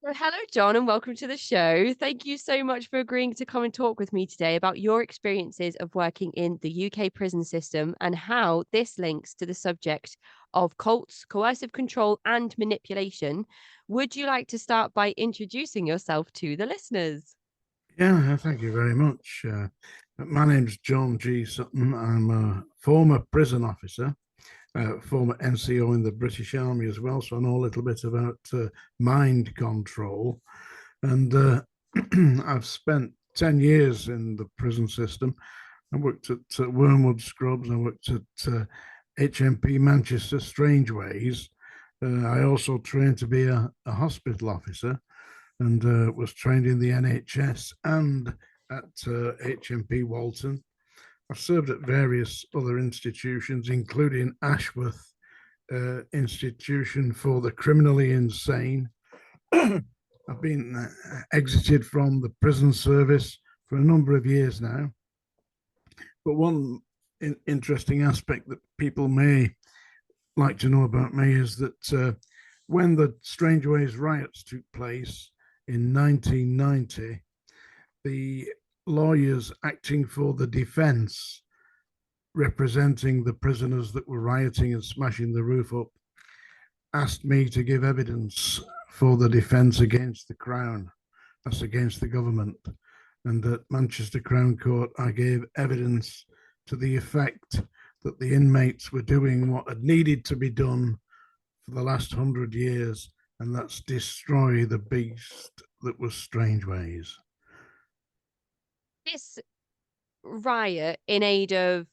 So hello, John, and welcome to the show. Thank you so much for agreeing to come and talk with me today about your experiences of working in the UK prison system and how this links to the subject of cults, coercive control, and manipulation. Would you like to start by introducing yourself to the listeners? Yeah, thank you very much. My name's John G. Sutton. I'm a former prison officer, former NCO in the British Army as well, so I know a little bit about mind control. And I've spent 10 years in the prison system. I worked at Wormwood Scrubs, I worked at HMP Manchester Strangeways. I also trained to be a hospital officer and was trained in the NHS and at HMP Walton. I've served at various other institutions, including Ashworth Institution for the Criminally Insane. I've been exited from the prison service for a number of years now. But one interesting aspect that people may like to know about me is that when the Strangeways riots took place in 1990, the lawyers acting for the defence, representing the prisoners that were rioting and smashing the roof up, asked me to give evidence for the defence against the Crown, that's against the government. And at Manchester Crown Court, I gave evidence to the effect that the inmates were doing what had needed to be done for the last 100 years, and that's destroy the beast that was Strangeways. This riot in aid of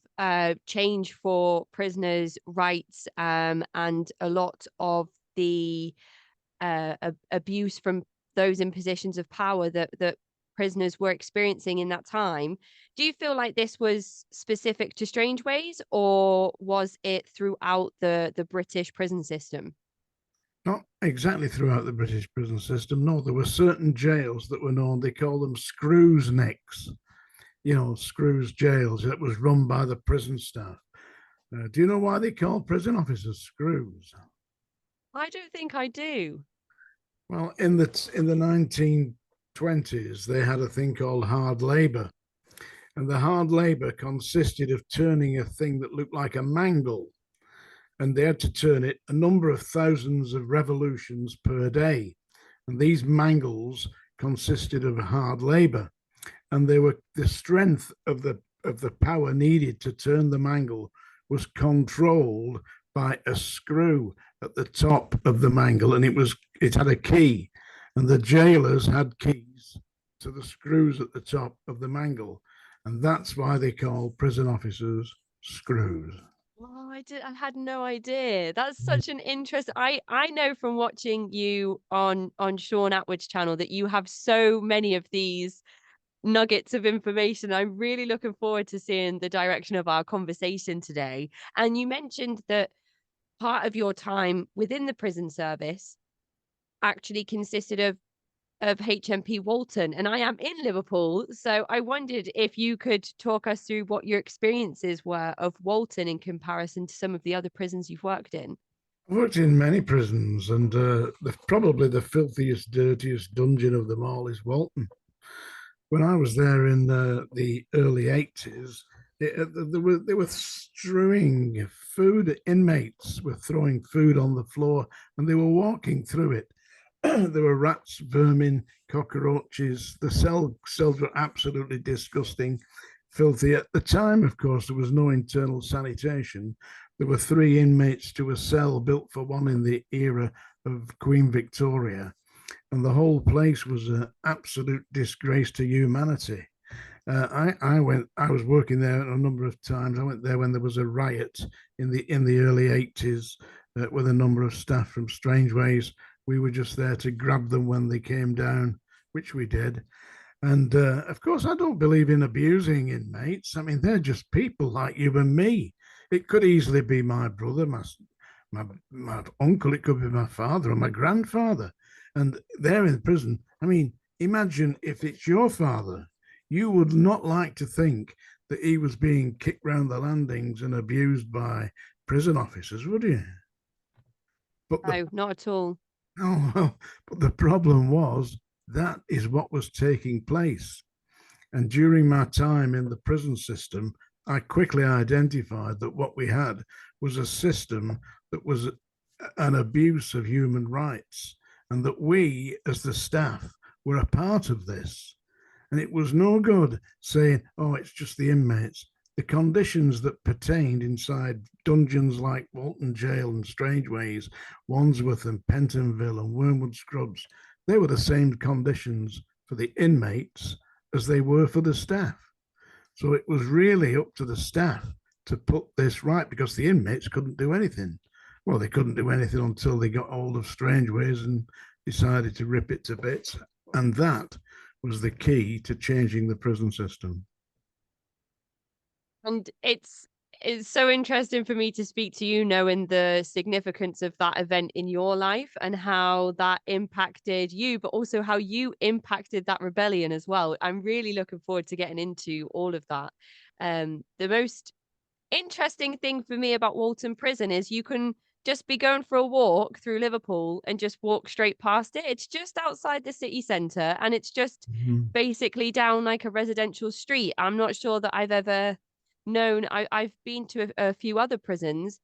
change for prisoners' rights and a lot of the abuse from those in positions of power that prisoners were experiencing in that time. Do you feel like this was specific to Strangeways, or was it throughout the British prison system? Not exactly throughout the British prison system. No, there were certain jails that were known, they call them screws necks, screws jails that was run by the prison staff. Do you know why they call prison officers screws? I don't think I do. Well, in the 1920s, they had a thing called hard labor, and the hard labor consisted of turning a thing that looked like a mangle, and they had to turn it a number of thousands of revolutions per day. And these mangles consisted of hard labor, and they were the strength of the power needed to turn the mangle was controlled by a screw at the top of the mangle, and it had a key, and the jailers had keys to the screws at the top of the mangle, and that's why they call prison officers screws. Oh, I had no idea. That's such an interest. I know from watching you on Sean Atwood's channel that you have so many of these nuggets of information. I'm really looking forward to seeing the direction of our conversation today. And you mentioned that part of your time within the prison service actually consisted of HMP Walton, and I am in Liverpool, so I wondered if you could talk us through what your experiences were of Walton in comparison to some of the other prisons you've worked in. I've worked in many prisons, and probably the filthiest, dirtiest dungeon of them all is Walton. When I was there in the early 80s, they were strewing food. Inmates were throwing food on the floor, and they were walking through it. There were rats, vermin, cockroaches. The cells were absolutely disgusting, filthy. At the time, of course, there was no internal sanitation. There were 3 inmates to a cell built for one in the era of Queen Victoria, and the whole place was an absolute disgrace to humanity. I was working there a number of times. I went there when there was a riot in the early 80s with a number of staff from Strangeways. We were just there to grab them when they came down, which we did. And of course, I don't believe in abusing inmates. I mean, they're just people like you and me. It could easily be my brother, my uncle. It could be my father or my grandfather, and they're in prison. I mean, imagine if it's your father. You would not like to think that he was being kicked round the landings and abused by prison officers, would you? But the No, not at all. Oh, well, but the problem was that is what was taking place. And during my time in the prison system, I quickly identified that what we had was a system that was an abuse of human rights, and that we, as the staff, were a part of this. And it was no good saying, oh, it's just the inmates. The conditions that pertained inside dungeons like Walton Jail and Strangeways, Wandsworth and Pentonville and Wormwood Scrubs, they were the same conditions for the inmates as they were for the staff. So it was really up to the staff to put this right, because the inmates couldn't do anything. Well, they couldn't do anything until they got hold of Strangeways and decided to rip it to bits. And that was the key to changing the prison system. And it's so interesting for me to speak to you, knowing the significance of that event in your life and how that impacted you, but also how you impacted that rebellion as well. I'm really looking forward to getting into all of that. The most interesting thing for me about Walton Prison is you can just be going for a walk through Liverpool and just walk straight past it. It's just outside the city centre and it's just Mhm. basically down like a residential street. I'm not sure that I've ever known. I've been to a few other prisons,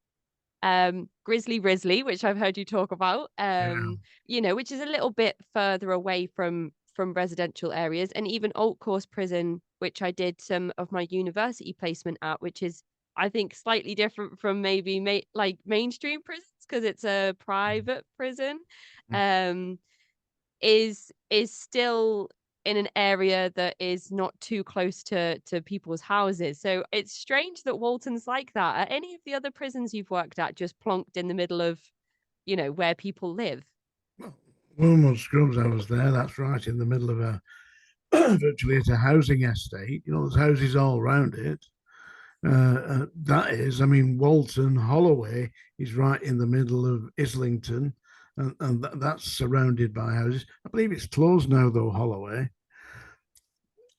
Grizzly Risley, which I've heard you talk about, Yeah. which is a little bit further away from residential areas, and even Old Course Prison, which I did some of my university placement at, which is I think slightly different from maybe like mainstream prisons because it's a private prison. Um, is still in an area that is not too close to people's houses. So it's strange that Walton's like that. Are any of the other prisons you've worked at just plonked in the middle of, where people live? Wormwood Scrubs, I was there. That's right in the middle of a virtually it's a housing estate. You know, there's houses all around it. That is, I mean, Walton Holloway is right in the middle of Islington, and that's surrounded by houses. I believe it's closed now, though. Holloway,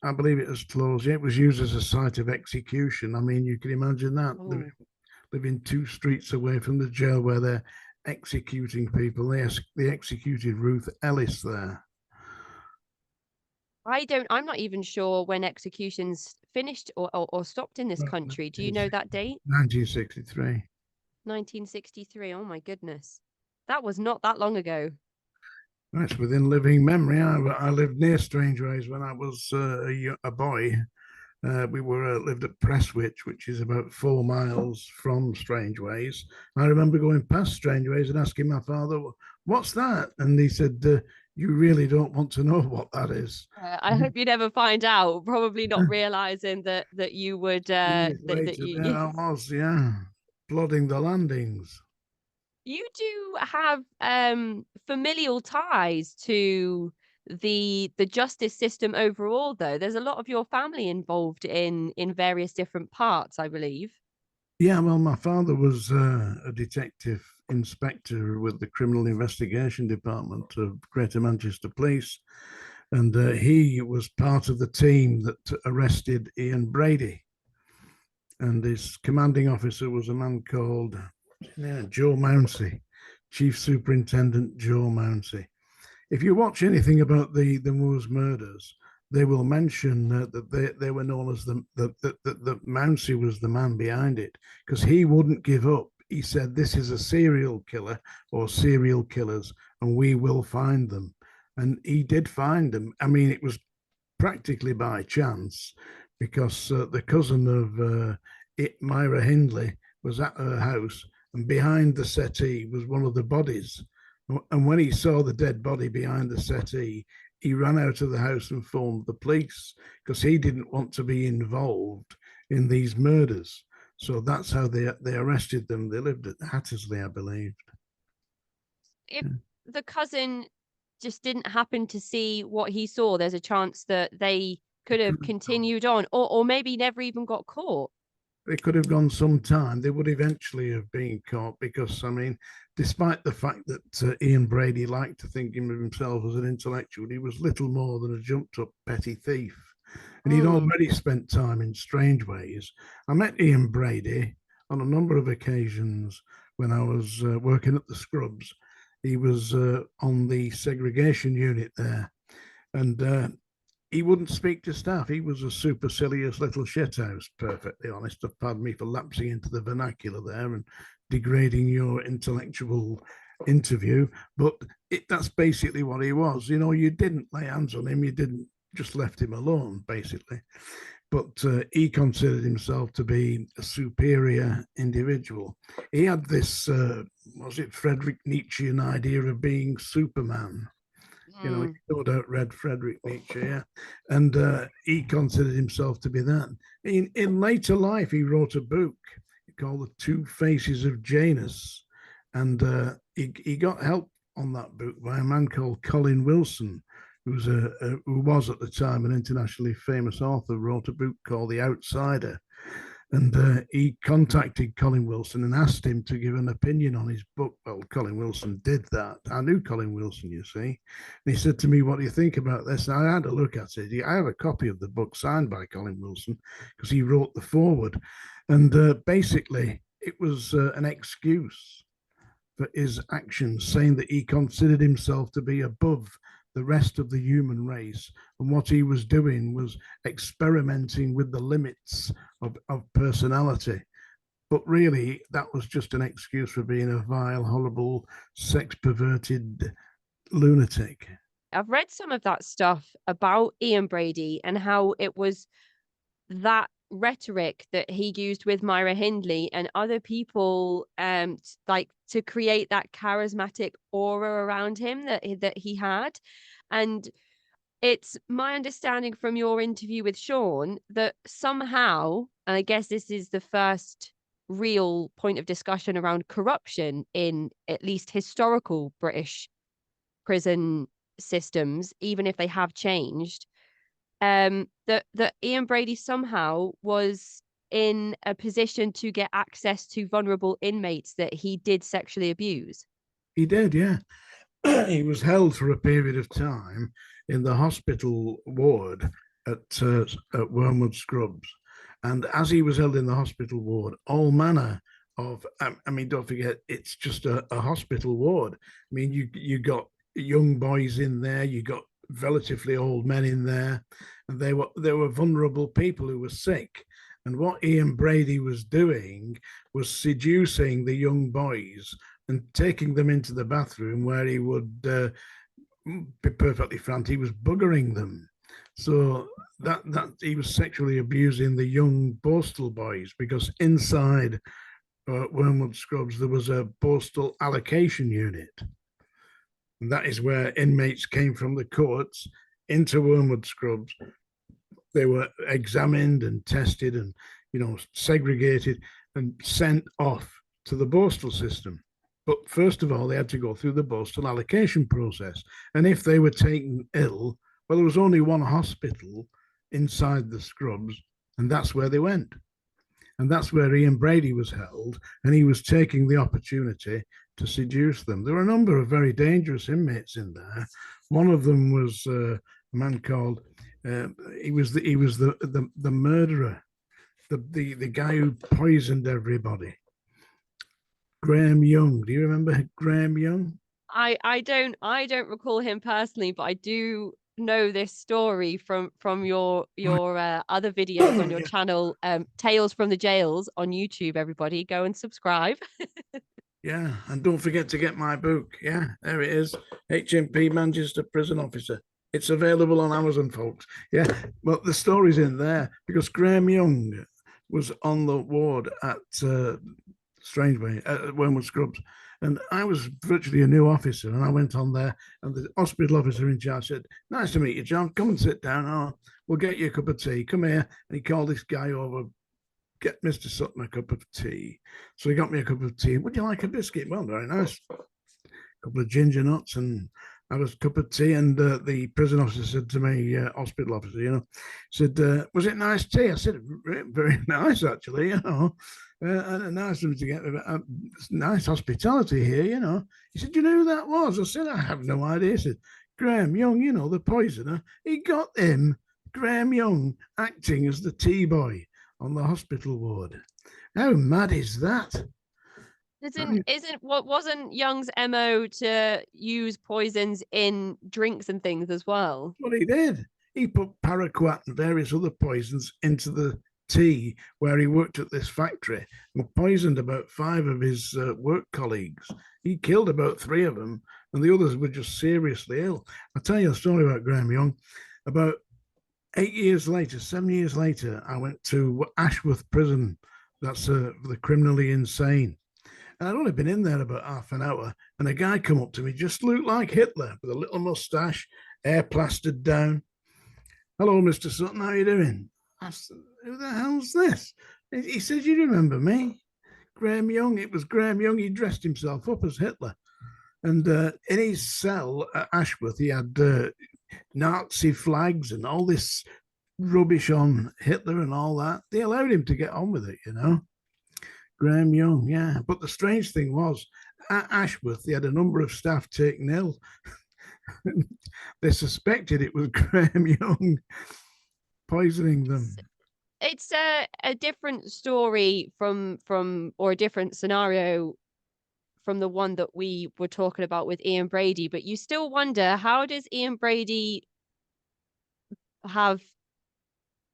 I believe it was closed. Yeah, it was used as a site of execution. I mean, you can imagine that Oh, living 2 streets away from the jail where they're executing people. They executed Ruth Ellis there. I'm not even sure when executions finished or stopped in this Well, country. Do you know that date? 1963. 1963. Oh my goodness. That was not that long ago. That's within living memory. I lived near Strangeways when I was a boy. We were lived at Prestwich, which is about 4 miles from Strangeways. I remember going past Strangeways and asking my father, "What's that?" And he said, "You really don't want to know what that is." I hope you never find out. Probably not realizing that you would Years that later, there you I was, yeah, plodding the landings. you do have familial ties to the justice system overall, though. There's a lot of your family involved in various different parts, I believe. Yeah, well, my father was a detective inspector with the Criminal Investigation Department of Greater Manchester Police, and he was part of the team that arrested Ian Brady. And his commanding officer was a man called Joe Mounsey, Chief Superintendent Joe Mounsey. If you watch anything about the Moors murders, they will mention that they were known as the Mounsey was the man behind it, because he wouldn't give up. He said, "This is a serial killer or serial killers, and we will find them." And he did find them. I mean, it was practically by chance, because the cousin of Myra Hindley was at her house, and behind the settee was one of the bodies. And when he saw the dead body behind the settee, he ran out of the house and phoned the police, because he didn't want to be involved in these murders. So that's how they arrested them. They lived at Hattersley, I believe. If the cousin just didn't happen to see what he saw, there's a chance that they could have continued on, or maybe never even got caught. They could have gone some time. They would eventually have been caught, because, I mean, despite the fact that Ian Brady liked to think of himself as an intellectual, he was little more than a jumped up petty thief. And he'd Mm. already spent time in Strangeways. I met Ian Brady on a number of occasions when I was working at the Scrubs. He was on the segregation unit there, and he wouldn't speak to staff. He was a supercilious little shithouse, perfectly honest. Pardon me for lapsing into the vernacular there and degrading your intellectual interview, but that's basically what he was. You know, you didn't lay hands on him, you didn't just left him alone, basically. But he considered himself to be a superior individual. He had this, was it Friedrich Nietzschean idea of being Superman? You know, you no doubt read Friedrich Nietzsche, yeah. And he considered himself to be that. In later life, he wrote a book called The Two Faces of Janus. And he got help on that book by a man called Colin Wilson, who was at the time an internationally famous author, wrote a book called The Outsider. And he contacted Colin Wilson and asked him to give an opinion on his book. Well, Colin Wilson did that. I knew Colin Wilson, you see. And he said to me, "What do you think about this?" And I had a look at it. I have a copy of the book signed by Colin Wilson because he wrote the foreword. And basically, it was an excuse for his actions, saying that he considered himself to be above the rest of the human race. And what he was doing was experimenting with the limits of personality. But really, that was just an excuse for being a vile, horrible, sex perverted lunatic. I've read some of that stuff about Ian Brady and how it was that rhetoric that he used with Myra Hindley and other people, like to create that charismatic aura around him that he had. And it's my understanding from your interview with Sean that somehow, and I guess this is the first real point of discussion around corruption in at least historical British prison systems, even if they have changed, that Ian Brady somehow was in a position to get access to vulnerable inmates that he did sexually abuse. He did, yeah. He was held for a period of time in the hospital ward at Wormwood Scrubs. And as he was held in the hospital ward, all manner of, I mean, don't forget, it's just a hospital ward. I mean, you got young boys in there, you got relatively old men in there, and they were vulnerable people who were sick. And what Ian Brady was doing was seducing the young boys and taking them into the bathroom where he would be perfectly frank, he was buggering them. So that he was sexually abusing the young Borstal boys, because inside Wormwood Scrubs there was a Borstal allocation unit. And that is where inmates came from the courts into Wormwood Scrubs. They were examined and tested and, you know, segregated and sent off to the Borstal system. But first of all, they had to go through the Borstal allocation process. And if they were taken ill, well, there was only one hospital inside the Scrubs, and that's where they went. And that's where Ian Brady was held, and he was taking the opportunity to seduce them. There were a number of very dangerous inmates in there. One of them was a man called, he was the murderer, the guy who poisoned everybody. Graham Young. Do you remember Graham Young? I don't recall him personally, but I do know this story from your other videos on your channel, Tales from the Jails on YouTube. Everybody go and subscribe. Yeah, and don't forget to get my book. Yeah, there it is, HMP Manchester Prison Officer. It's available on Amazon, folks. Yeah, well, the story's in there because Graham Young was on the ward at Strangeway at Wormwood Scrubs, and I was virtually a new officer, and I went on there, and the hospital officer in charge said, "Nice to meet you, John. Come and sit down. Oh, we'll get you a cup of tea. Come here." And he called this guy over, "Get Mr. Sutton a cup of tea." So he got me a cup of tea. "Would you like a biscuit?" "Well, very nice." A couple of ginger nuts, and I was a cup of tea. And the prison officer said to me, hospital officer, you know, said, "Was it nice tea?" I said, "Very nice, actually, you know. Nice to get nice hospitality here, you know." He said, "You know who that was?" I said, "I have no idea." He said, "Graham Young, you know, the poisoner. He got him, Graham Young, acting as the tea boy on the hospital ward." How mad is that? I mean, Wasn't Young's MO to use poisons in drinks and things as well? what he did. He put paraquat and various other poisons into the tea where he worked at this factory and poisoned about 5 of his work colleagues. He killed about 3 of them, and the others were just seriously ill. I'll tell you a story about Graham Young. About 8 years later, 7 years later, I went to Ashworth Prison. That's for the criminally insane. And I'd only been in there about half an hour, and a guy come up to me, just looked like Hitler, with a little mustache, hair plastered down. Hello, Mr. Sutton, how you doing? I said, who the hell's this? He said, you remember me? Graham Young. It was Graham Young. He dressed himself up as Hitler. And in his cell at Ashworth, he had Nazi flags and all this rubbish on Hitler and all that. They allowed him to get on with it, you know. Graham Young, yeah. But the strange thing was, at Ashworth, they had a number of staff taken ill. They suspected it was Graham Young poisoning them. It's a different story or a different scenario from the one that we were talking about with Ian Brady, but you still wonder, how does Ian Brady have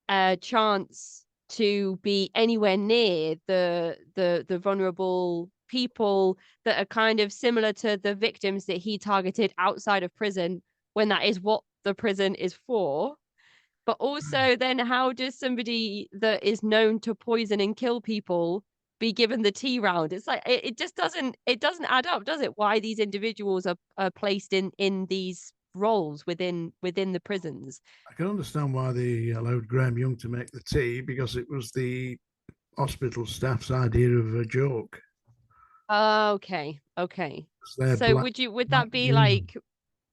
a chance to be anywhere near the vulnerable people that are kind of similar to the victims that he targeted outside of prison, when that is what the prison is for? But also, then how does somebody that is known to poison and kill people be given the tea round? It's like it just doesn't add up, does it? Why these individuals are placed in these roles within the prisons? I can understand why they allowed Graham Young to make the tea, because it was the hospital staff's idea of a joke. Okay, okay. So would black that be humor. like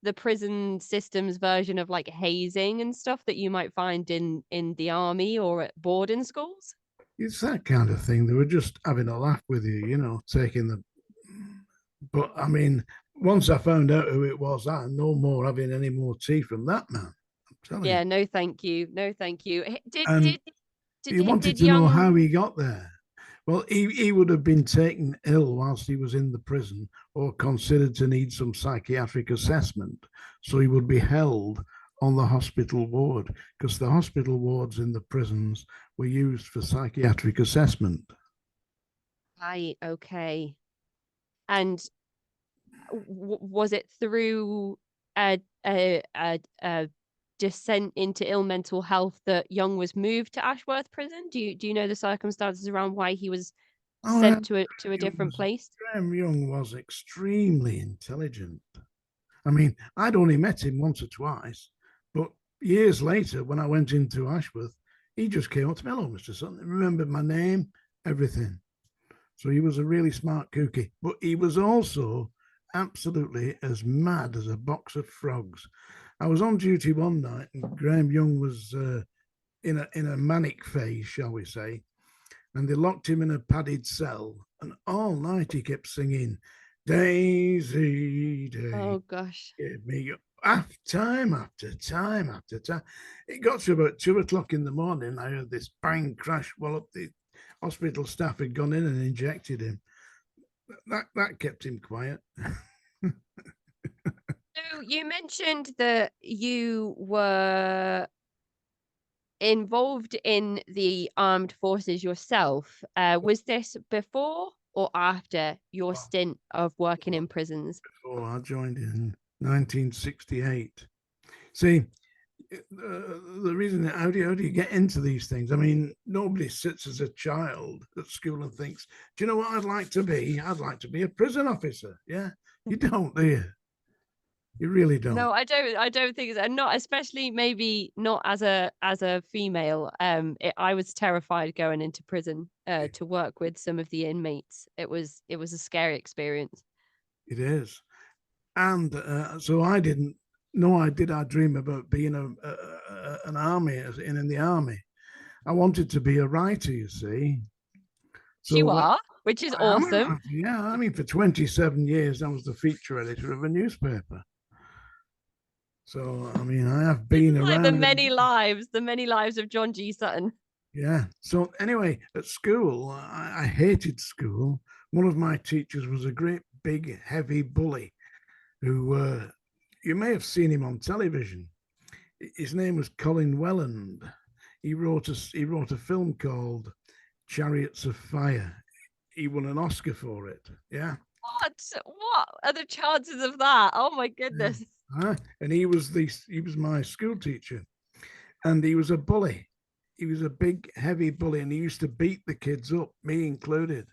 the prison system's version of like hazing and stuff that you might find in the army or at boarding schools? It's that kind of thing. They were just having a laugh with you, you know, taking the. But I mean, once I found out who it was, I'm no more having any more tea from that man. I'm telling you. Yeah, no, thank you, no, thank you. And you wanted Did to know Young? how he got there. Well, he would have been taken ill whilst he was in the prison or considered to need some psychiatric assessment. So he would be held on the hospital ward, because the hospital wards in the prisons were used for psychiatric assessment. Right, okay. And was it through a descent into ill mental health that Young was moved to Ashworth Prison? Do you know the circumstances around why he was Oh, yeah. sent to a different place? Graham Young was extremely intelligent. I mean, I'd only met him once or twice, but years later, when I went into Ashworth, he just came up to me, hello, Mr. Sutton, remembered my name, everything. So he was a really smart cookie, but he was also absolutely as mad as a box of frogs. I was on duty one night, and Graham Young was in a manic phase, shall we say, and they locked him in a padded cell, and all night he kept singing, Daisy, Daisy, Oh gosh. give me time after time after time. It got to about 2 o'clock in the morning. I heard this bang crash. Well, the hospital staff had gone in and injected him. That kept him quiet. So you mentioned that you were involved in the armed forces yourself. Was this before or after your stint of working in prisons? Oh, I joined in 1968. See, the reason, how do you get into these things? I mean, nobody sits as a child at school and thinks, do you know what I'd like to be? I'd like to be a prison officer. Yeah, you don't, do you? You really don't. No, I don't. I don't think so. Not especially, maybe not as a female. I was terrified going into prison to work with some of the inmates. It was a scary experience. It is. And so I didn't know I did. I dream about being an army, in the army. I wanted to be a writer, you see. You So are, which is I am a awesome. writer. Yeah, I mean, for 27 years, I was the feature editor of a newspaper. So, I mean, I have This been is like around. the many lives of John G. Sutton. Yeah. So, anyway, at school, I hated school, one of my teachers was a great big heavy bully who you may have seen him on television. His name was Colin Welland. He wrote a film called Chariots of Fire. He won an Oscar for it. Yeah. What are the chances of that? Oh my Yeah. goodness. And he was my school teacher, and he was a bully. He was a big, heavy bully, and he used to beat the kids up, me included.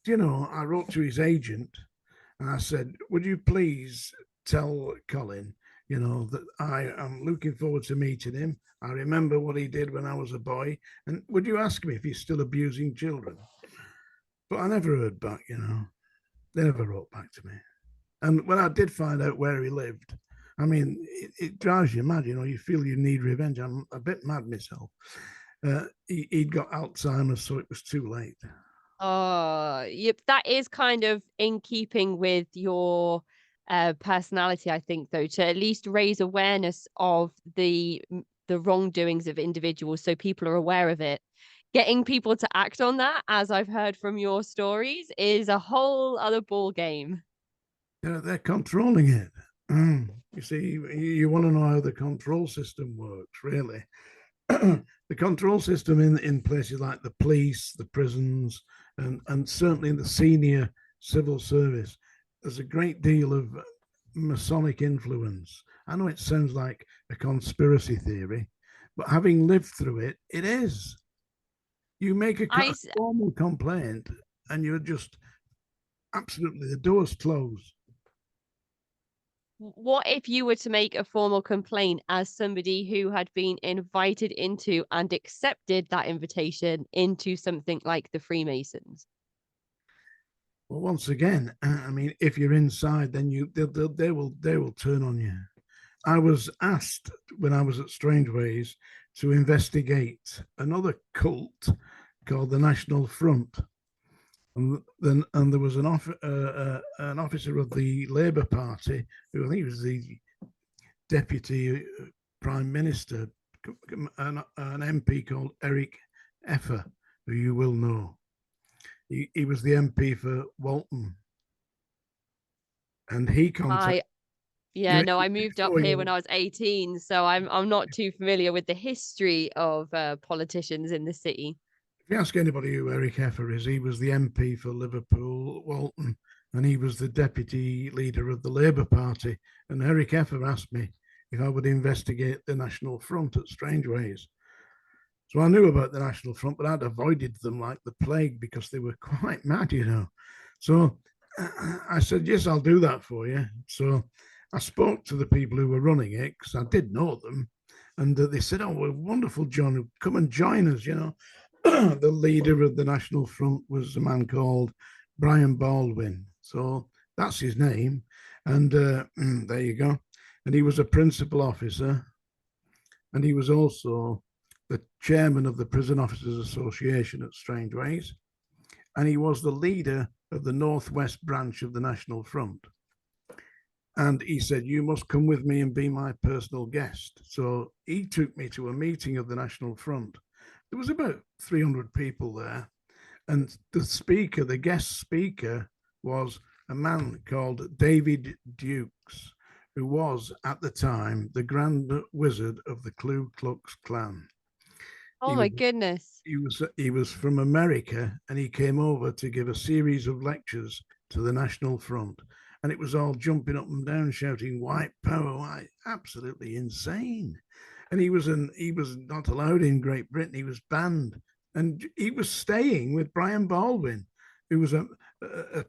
You know, I wrote to his agent and I said, would you please tell Colin, you know, that I am looking forward to meeting him. I remember what he did when I was a boy. And would you ask me if he's still abusing children? But I never heard back, you know. They never wrote back to me. And when I did find out where he lived, I mean, it drives you mad, you know, you feel you need revenge. I'm a bit mad myself. He'd got Alzheimer's, so it was too late. Oh, yep. That is kind of in keeping with your personality, I think, though, to at least raise awareness of the wrongdoings of individuals so people are aware of it. Getting people to act on that, as I've heard from your stories, is a whole other ball game. They're controlling it. You see, you want to know how the control system works, really. The control system in places like the police, the prisons, and certainly in the senior civil service, there's a great deal of Masonic influence. I know it sounds like a conspiracy theory, but having lived through it, it is. You make a formal complaint, and you're just absolutely the door's closed. What if you were to make a formal complaint as somebody who had been invited into and accepted that invitation into something like the Freemasons? Well, once again, I mean, if you're inside, then they will turn on you. I was asked when I was at Strangeways to investigate another cult called the National Front, and there was an officer of the Labour Party who I think was the deputy prime minister, an MP called Eric Effer, who you will know. He was the MP for Walton, and he contacted. Yeah, no, I moved up Oh, here when yeah. I was 18, so I'm not too familiar with the history of politicians in the city. If you ask anybody who Eric Effer is, he was the MP for Liverpool, Walton, and he was the deputy leader of the Labour Party. And Eric Effer asked me if I would investigate the National Front at Strangeways. So I knew about the National Front, but I'd avoided them like the plague because they were quite mad, you know. So I said, yes, I'll do that for you. So I spoke to the people who were running it because I did know them. And they said, oh, well, wonderful, John, come and join us, you know. The leader of the National Front was a man called Brian Baldwin. So that's his name. And there you go. And he was a principal officer. And he was also the chairman of the Prison Officers Association at Strangeways. And he was the leader of the Northwest branch of the National Front. And he said, you must come with me and be my personal guest. So he took me to a meeting of the National Front. There was about 300 people there. And the guest speaker was a man called David Dukes, who was at the time the Grand Wizard of the Ku Klux Klan. Oh my goodness. He was from America, and he came over to give a series of lectures to the National Front. And it was all jumping up and down, shouting "White Power!" White, absolutely insane. And he was not allowed in Great Britain. He was banned, and he was staying with Brian Baldwin, who was a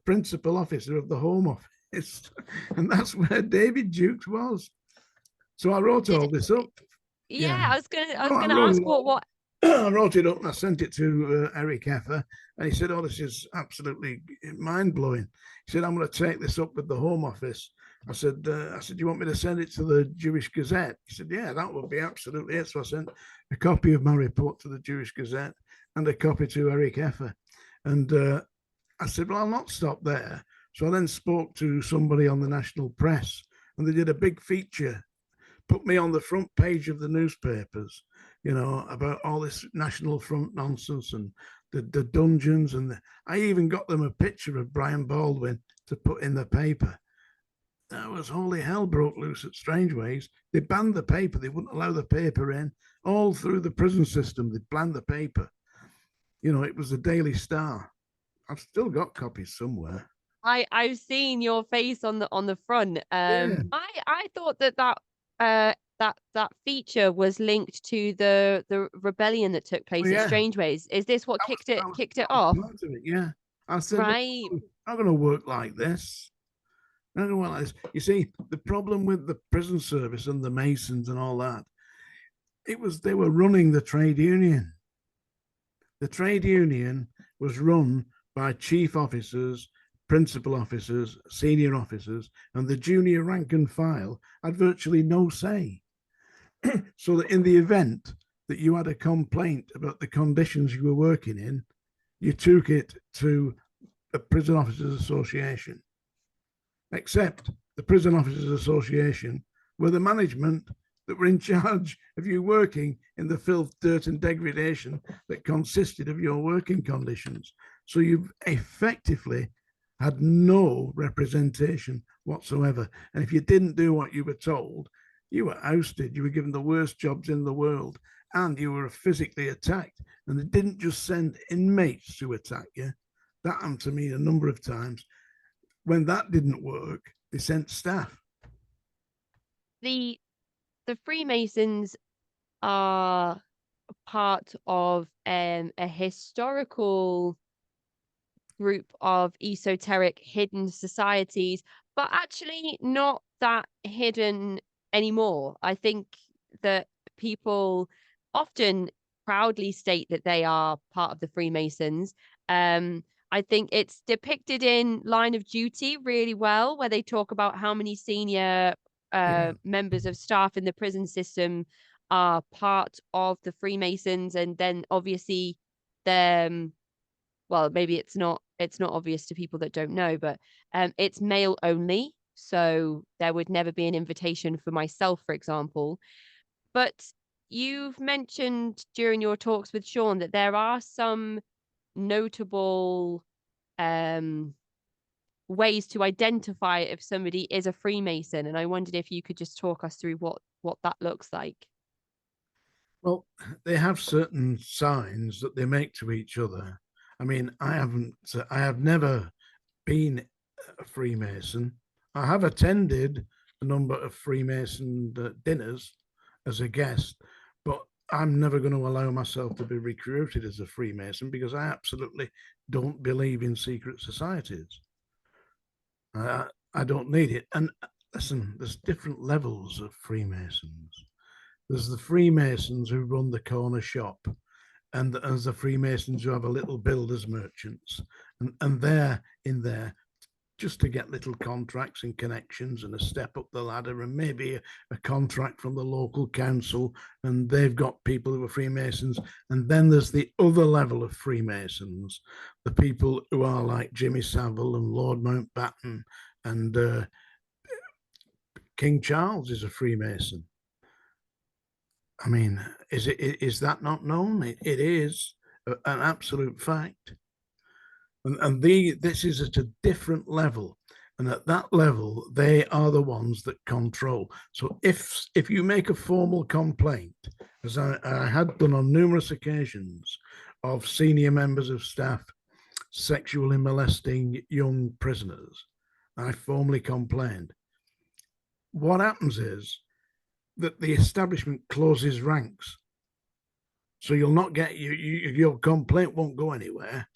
principal officer of the Home Office, and that's where David Dukes was. So I wrote all this up. Yeah, I was gonna I ask what I wrote it up and I sent it to Eric Effer, and he said, "Oh, this is absolutely mind blowing." He said, "I'm going to take this up with the Home Office." I said, "Do you want me to send it to the Jewish Gazette?" He said, "Yeah, that would be absolutely it." So I sent a copy of my report to the Jewish Gazette and a copy to Eric Effer, and I said, "Well, I'll not stop there." So I then spoke to somebody on the national press, and they did a big feature, put me on the front page of the newspapers, you know, about all this National Front nonsense and the dungeons, and I even got them a picture of Brian Baldwin to put in the paper. That was holy hell broke loose at Strangeways. They banned the paper. They wouldn't allow the paper in. All through the prison system, they banned the paper. You know, it was the Daily Star. I've still got copies somewhere. I've seen your face on the front. Yeah. I thought that feature was linked to the rebellion that took Oh, place at yeah. Strangeways. Is this what kicked it That was off? part of it. Yeah. I said, no, Right. I'm not going to work like this. I'm not going to work like this. You see, the problem with the prison service and the Masons and all that, it was they were running the trade union. The trade union was run by chief officers, principal officers, senior officers, and the junior rank and file had virtually no say. So that in the event that you had a complaint about the conditions you were working in, you took it to a prison officers association. Except the prison officers association were the management that were in charge of you working in the filth, dirt, and degradation that consisted of your working conditions. So you effectively had no representation whatsoever. And if you didn't do what you were told, you were ousted. You were given the worst jobs in the world, and you were physically attacked. And they didn't just send inmates to attack you. That happened to me a number of times. When that didn't work, they sent staff. The Freemasons are part of a historical group of esoteric hidden societies, but actually not that hidden anymore. I think that people often proudly state that they are part of the Freemasons. I think it's depicted in Line of Duty really well, where they talk about how many senior members of staff in the prison system are part of the Freemasons, and then obviously the well, maybe it's not obvious to people that don't know, but it's male only. So there would never be an invitation for myself, for example. But you've mentioned during your talks with Sean that there are some notable um ways to identify if somebody is a Freemason. And I wondered if you could just talk us through what that looks like. Well, they have certain signs that they make to each other. I mean, I have never been a Freemason. I have attended a number of Freemason dinners as a guest, but I'm never going to allow myself to be recruited as a Freemason because I absolutely don't believe in secret societies. I don't need it. And listen, there's different levels of Freemasons. There's the Freemasons who run the corner shop, and there's the Freemasons who have a little builders merchants, and they're in there just to get little contracts and connections and a step up the ladder and maybe a contract from the local council, and they've got people who are Freemasons. And then there's the other level of Freemasons, the people who are like Jimmy Savile and Lord Mountbatten, and King Charles is a Freemason. I mean, is that not known? It is an absolute fact. And this is at a different level. And at that level, they are the ones that control. So if you make a formal complaint, as I had done on numerous occasions, of senior members of staff sexually molesting young prisoners, I formally complained. What happens is that the establishment closes ranks. So you'll not get your complaint won't go anywhere.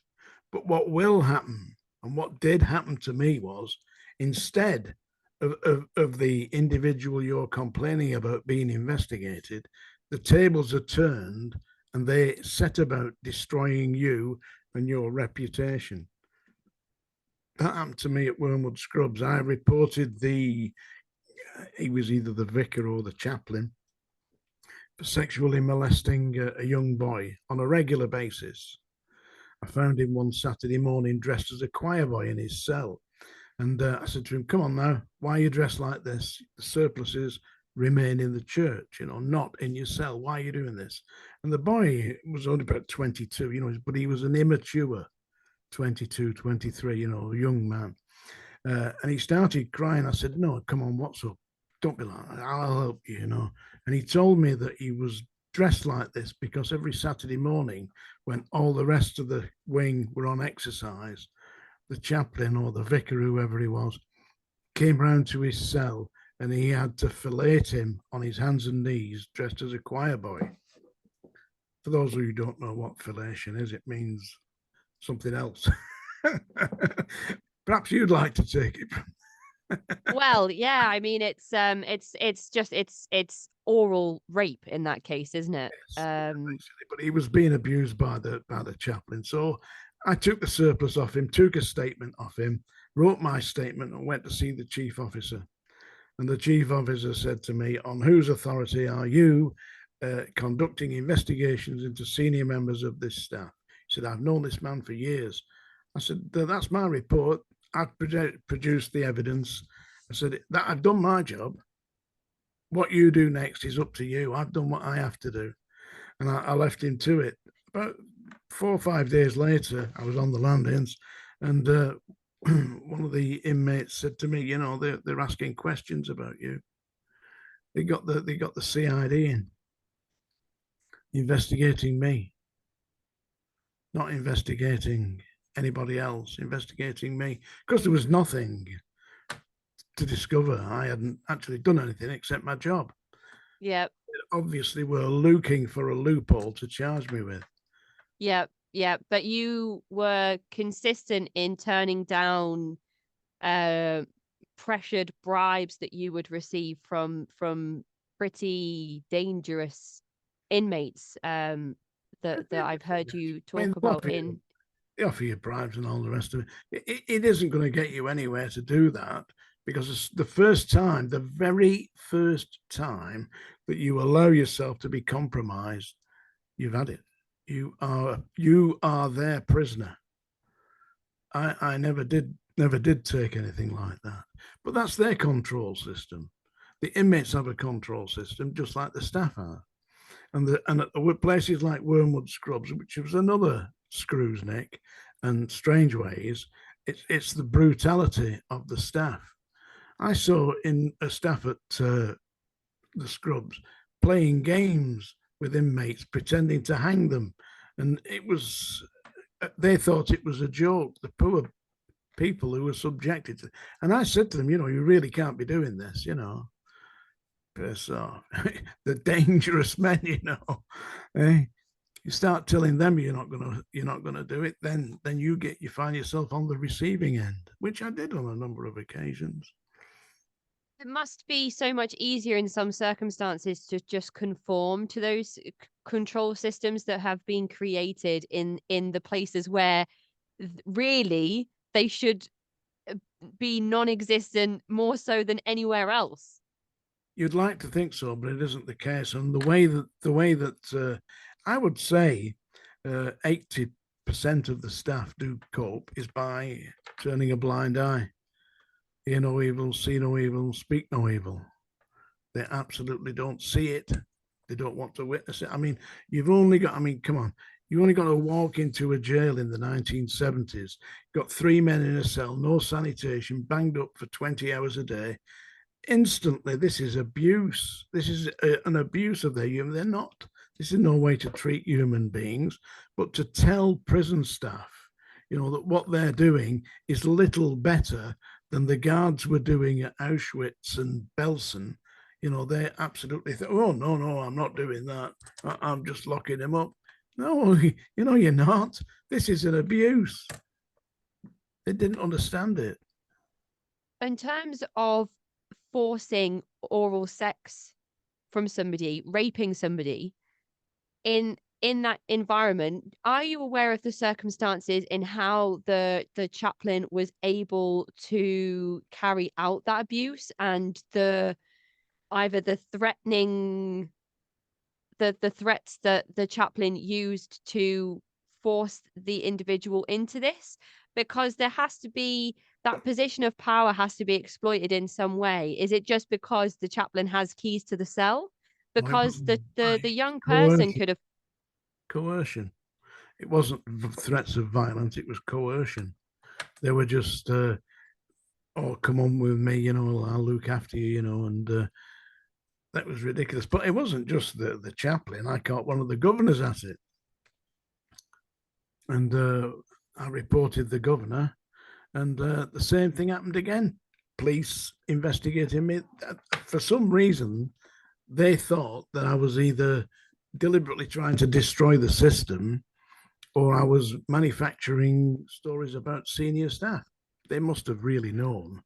But what will happen, and what did happen to me, was instead of the individual you're complaining about being investigated, the tables are turned and they set about destroying you and your reputation. That happened to me at Wormwood Scrubs. I reported he was either the vicar or the chaplain, for sexually molesting a young boy on a regular basis. I found him one Saturday morning dressed as a choir boy in his cell. And I said to him, "Come on now, why are you dressed like this? The surplices remain in the church, not in your cell. Why are you doing this? And the boy was only about 22, but he was an immature 22, 23, a young man. And he started crying. I said, no, come on, what's up? Don't be like that. I'll help you, And he told me that he was dressed like this because every Saturday morning, when all the rest of the wing were on exercise, the chaplain or the vicar, whoever he was, came round to his cell and he had to fillet him on his hands and knees dressed as a choir boy. For those of you who don't know what fellation is, it means something else. Perhaps you'd like to take it. Well, yeah, I mean it's oral rape in that case, isn't it? Yes, but he was being abused by the chaplain. So I took the surplus off him, took a statement off him, wrote my statement, and went to see the chief officer. And the chief officer said to me, on whose authority are you conducting investigations into senior members of this staff? He said, I've known this man for years. I said, that's my report. I've produced the evidence. I said, that I've done my job. What you do next is up to you. I've done what I have to do. And I left him to it. About 4 or 5 days later, I was on the landings, and one of the inmates said to me, they're asking questions about you. They got the CID in, investigating me, not investigating anybody else, investigating me, because there was nothing to discover. I hadn't actually done anything except my job. Yep. Obviously, we're looking for a loophole to charge me with. Yep. Yep. But you were consistent in turning down pressured bribes that you would receive from pretty dangerous inmates that I've heard you talk about in. They offer you bribes and all the rest of it. It isn't going to get you anywhere to do that, because it's the very first time that you allow yourself to be compromised, you've had it. You are their prisoner. I never did take anything like that, but that's their control system. The inmates have a control system just like the staff are, and at places like Wormwood Scrubs, which was another screws Nick and strange ways, it's the brutality of the staff. I saw in a staff at the Scrubs playing games with inmates, pretending to hang them, and they thought it was a joke. The poor people who were subjected to, and I said to them, you really can't be doing this, piss off. The dangerous men, eh? You start telling them you're not gonna do it, then you find yourself on the receiving end, which I did on a number of occasions. It must be so much easier in some circumstances to just conform to those control systems that have been created in the places where really they should be non-existent more so than anywhere else. You'd like to think so, but it isn't the case. And the way that I would say 80% of the staff do cope is by turning a blind eye. Hear no evil, see no evil, speak no evil. They absolutely don't see it. They don't want to witness it. I mean, come on. You only got to walk into a jail in the 1970s, got 3 men in a cell, no sanitation, banged up for 20 hours a day. Instantly, this is abuse. This is an abuse of their human. They're not. This is no way to treat human beings, but to tell prison staff, that what they're doing is little better than the guards were doing at Auschwitz and Belsen. They absolutely think, oh, no, I'm not doing that. I'm just locking them up. No, you're not. This is an abuse. They didn't understand it. In terms of forcing oral sex from somebody, raping somebody in that environment, are you aware of the circumstances in how the chaplain was able to carry out that abuse, and either the threatening the threats that the chaplain used to force the individual into this? Because there has to be that position of power has to be exploited in some way? Is it just because the chaplain has keys to the cell? Well, it Because wasn't the young person coercion. could have. Coercion. It wasn't threats of violence. It was coercion. They were just, oh, come on with me, you know, I'll look after you, you know, and that was ridiculous. But it wasn't just the chaplain. I caught one of the governors at it. And I reported the governor, and the same thing happened again. Police investigating me. For some reason, they thought that I was either deliberately trying to destroy the system or I was manufacturing stories about senior staff. They must have really known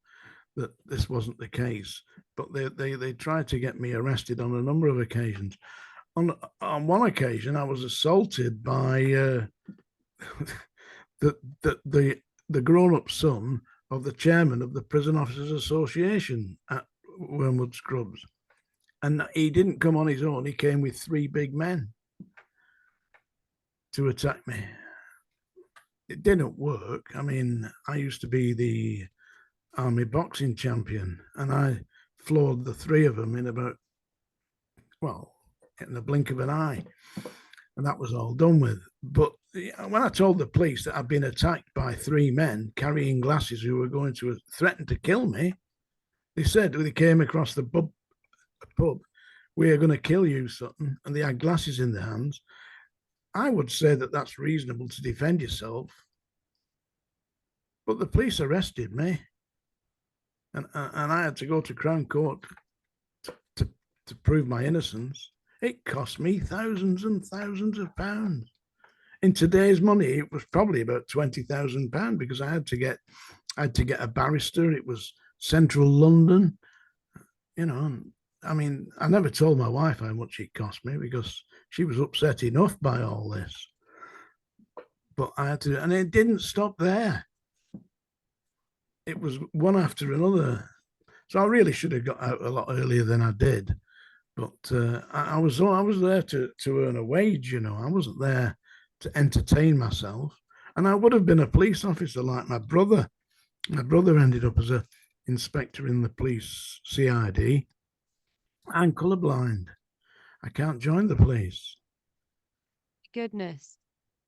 that this wasn't the case, but they tried to get me arrested on a number of occasions. On one occasion, I was assaulted by the grown-up son of the chairman of the Prison Officers Association at Wormwood Scrubs. And he didn't come on his own. He came with 3 big men to attack me. It didn't work. I mean, I used to be the army boxing champion, and I floored the 3 of them in about, well, in the blink of an eye. And that was all done with. But when I told the police that I'd been attacked by 3 men carrying glasses who were going to threaten to kill me, they said, when they came across the pub, we are going to kill you, Sutton, and they had glasses in their hands. I would say that that's reasonable to defend yourself. But the police arrested me, and I had to go to Crown Court to prove my innocence. It cost me thousands and thousands of pounds. In today's money, it was probably about £20,000 because I had to get a barrister. It was central London, you know. I mean, I never told my wife how much it cost me because she was upset enough by all this. But I had to, and it didn't stop there. It was one after another. So I really should have got out a lot earlier than I did. But I was there to earn a wage, you know. I wasn't there to entertain myself. And I would have been a police officer like my brother. My brother ended up as an inspector in the police CID. I'm colourblind. I can't join the police. Goodness.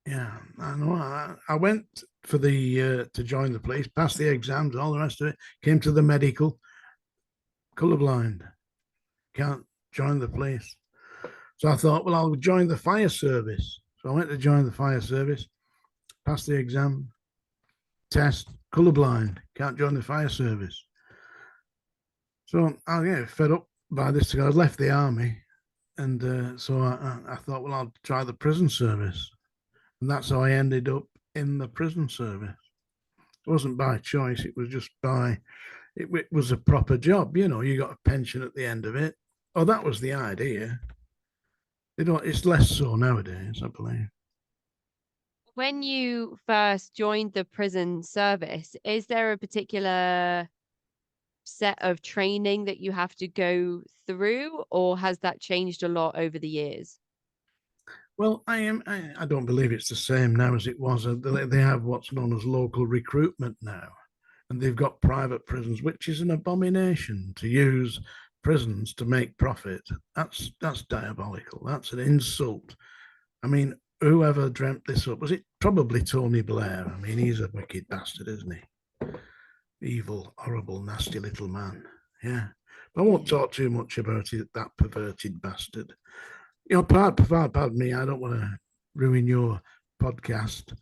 Yeah, I know. I went for the to join the police, passed the exams, all the rest of it. Came to the medical, colourblind. Can't join the police. So I thought, well, I'll join the fire service. So I went to join the fire service, passed the exam, test, colourblind. Can't join the fire service. So I get fed up by this. I left the army, and so I thought, well, I'll try the prison service. And that's how I ended up in the prison service. It wasn't by choice. It was just it was a proper job. You know, you got a pension at the end of it. Oh, that was the idea. It's less so nowadays, I believe. When you first joined the prison service, is there a particular set of training that you have to go through, or has that changed a lot over the years? Well, I don't believe it's the same now as it was. They have what's known as local recruitment now, and they've got private prisons, which is an abomination to use prisons to make profit. That's diabolical. That's an insult. I mean, whoever dreamt this up? Was it probably Tony Blair? I mean, he's a wicked bastard, isn't he? Evil, horrible, nasty little man. Yeah. But I won't talk too much about it, that perverted bastard. You know, pardon me, I don't want to ruin your podcast.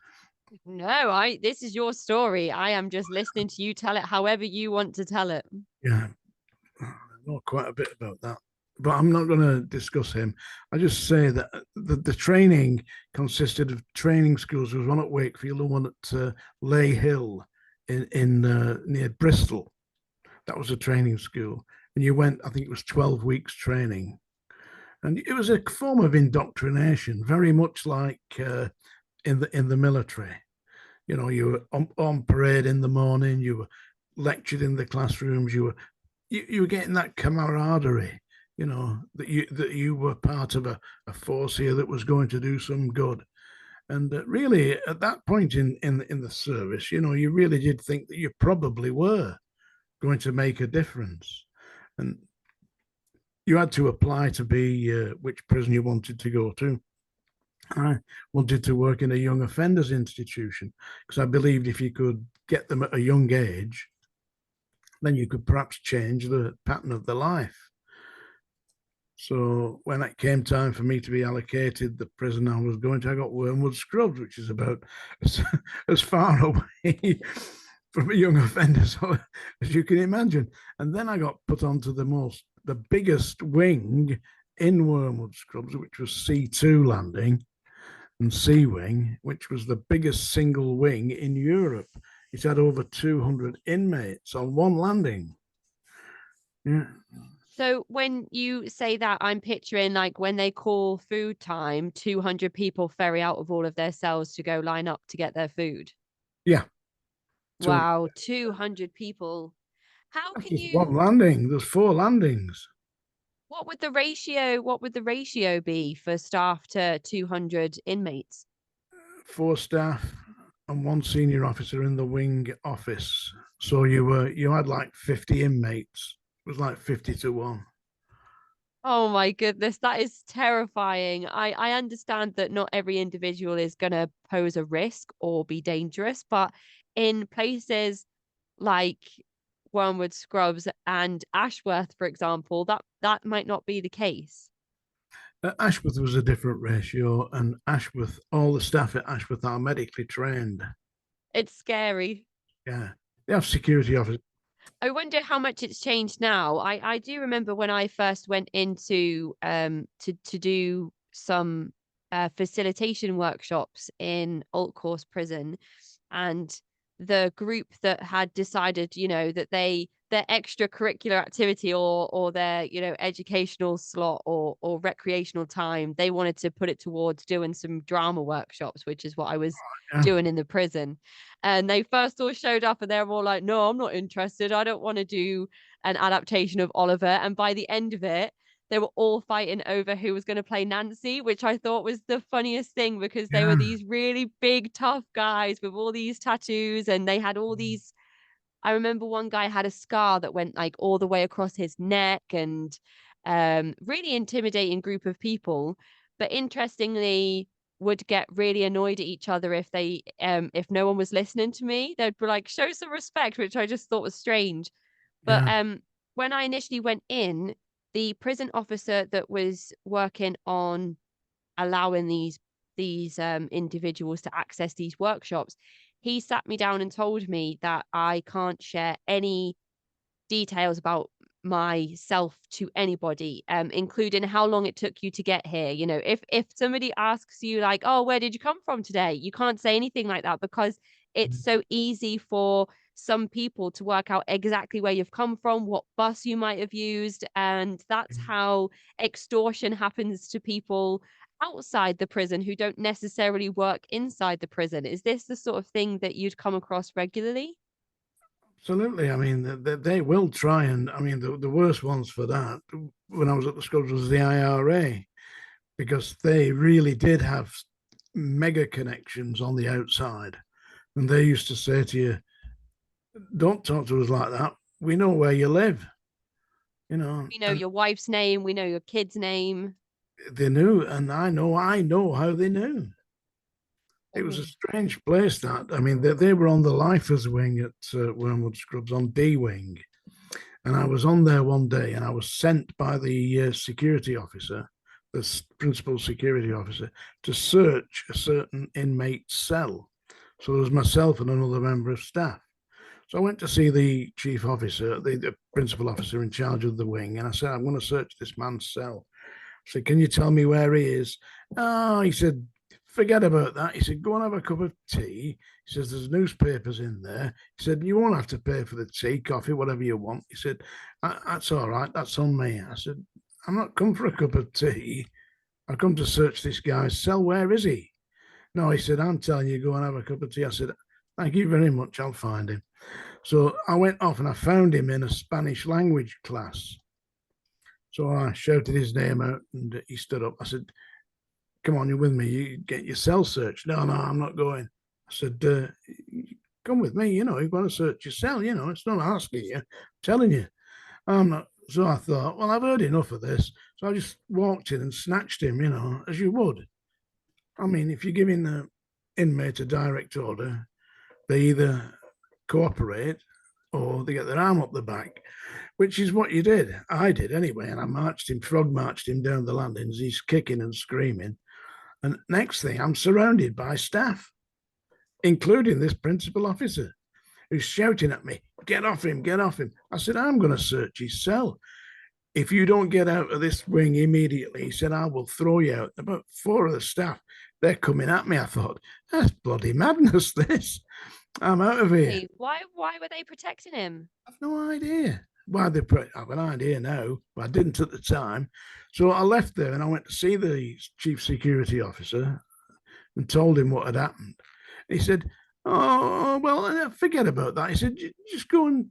No, this is your story. I am just listening to you tell it however you want to tell it. Yeah, I know quite a bit about that, but I'm not going to discuss him. I just say that the training consisted of training schools. There was one at Wakefield and one at Ley Hill in near Bristol. That was a training school, and you went. I think it was 12 weeks training. And it was a form of indoctrination, very much like in the military. You know, you were on parade in the morning, you were lectured in the classrooms, you were getting that camaraderie. You know that you were part of a force here that was going to do some good. And really, at that point in the service, you really did think that you probably were going to make a difference. And you had to apply to be which prison you wanted to go to. I wanted to work in a young offenders institution because I believed if you could get them at a young age, then you could perhaps change the pattern of their life. So when it came time for me to be allocated the prison I was going to, I got Wormwood Scrubs, which is about as far away from a young offender as you can imagine. And then I got put onto the biggest wing in Wormwood Scrubs, which was C2 landing and C Wing, which was the biggest single wing in Europe. It had over 200 inmates on one landing. Yeah. So when you say that, I'm picturing like when they call food time, 200 people ferry out of all of their cells to go line up to get their food. Yeah. So Wow, 200 people. How that's can just one you, landing. There's 4 landings. what would the ratio be for staff to 200 inmates? 4 staff and 1 senior officer in the wing office. So you had like 50 inmates. It was like 50 to 1. Oh my goodness, that is terrifying. I understand that not every individual is going to pose a risk or be dangerous, but in places like Wormwood Scrubs and Ashworth, for example, that might not be the case. Ashworth was a different ratio, and Ashworth, all the staff at Ashworth are medically trained. It's scary. Yeah, they have security officers. I wonder how much it's changed now. I do remember when I first went into to do some facilitation workshops in Old Course Prison, and the group that had decided, that their extracurricular activity or their, educational slot or recreational time, they wanted to put it towards doing some drama workshops, which is what I was Yeah, doing in the prison. And they first all showed up and they were all like, no, I'm not interested. I don't want to do an adaptation of Oliver. And by the end of it, they were all fighting over who was going to play Nancy, which I thought was the funniest thing because they were yeah, these really big, tough guys with all these tattoos and they had all these. I remember one guy had a scar that went like all the way across his neck and really intimidating group of people. But interestingly, would get really annoyed at each other if no one was listening to me. They'd be like, show some respect, which I just thought was strange. But yeah, when I initially went in, the prison officer that was working on allowing these individuals to access these workshops, he sat me down and told me that I can't share any details about myself to anybody, including how long it took you to get here. If somebody asks you like, oh, where did you come from today, you can't say anything like that because it's so easy for some people to work out exactly where you've come from, what bus you might have used, and that's how extortion happens to people outside the prison who don't necessarily work inside the prison. Is this the sort of thing that you'd come across regularly? absolutely. I mean, they will try, and I mean, the worst ones for that when I was at the schools was the IRA because they really did have mega connections on the outside, and they used to say to you, "Don't talk to us like that. We know where you live." We know And your wife's name, we know your kid's name. they knew, and I know how they knew. It was a Oh, strange place. That I mean, they were on the lifers wing at Wormwood Scrubs on D wing, and I was on there one day, and I was sent by the security officer, the principal security officer, to search a certain inmate's cell. So there was myself and another member of staff. So I went to see the chief officer, the principal officer in charge of the wing, and I said, I'm going to search this man's cell. I said, can you tell me where he is? Oh, he said, forget about that. He said, go and have a cup of tea. He says, there's newspapers in there. He said, you won't have to pay for the tea, coffee, whatever you want. He said, that's all right. That's on me. I said, I'm not come for a cup of tea. I come to search this guy's cell. Where is he? No, he said, I'm telling you, go and have a cup of tea. I said, thank you very much. I'll find him. So I went off and I found him in a Spanish language class. So I shouted his name out and he stood up. I said, come on, you're with me. You get your cell searched. No, no, I'm not going. I said, come with me. You know, you've got to search your cell. You know, it's not asking you, I'm telling you. I'm not. So I thought, well, I've heard enough of this. So I just walked in and snatched him, you know, as you would. I mean, if you're giving the inmate a direct order, they either cooperate or they get their arm up the back, which is what you did. I did anyway. And I marched him, frog marched him down the landings. He's kicking and screaming. And next thing, I'm surrounded by staff, including this principal officer who's shouting at me, get off him, get off him. I said, I'm going to search his cell. If you don't get out of this wing immediately, he said, I will throw you out. About 4 of the staff, they're coming at me. I thought, that's bloody madness, this. I'm out of here. Hey, why were they protecting him? I've no idea why they put. I've an idea now, but I didn't at the time. So I left there and I went to see the chief security officer and told him what had happened. He said, "Oh well, forget about that." He said, "Just go and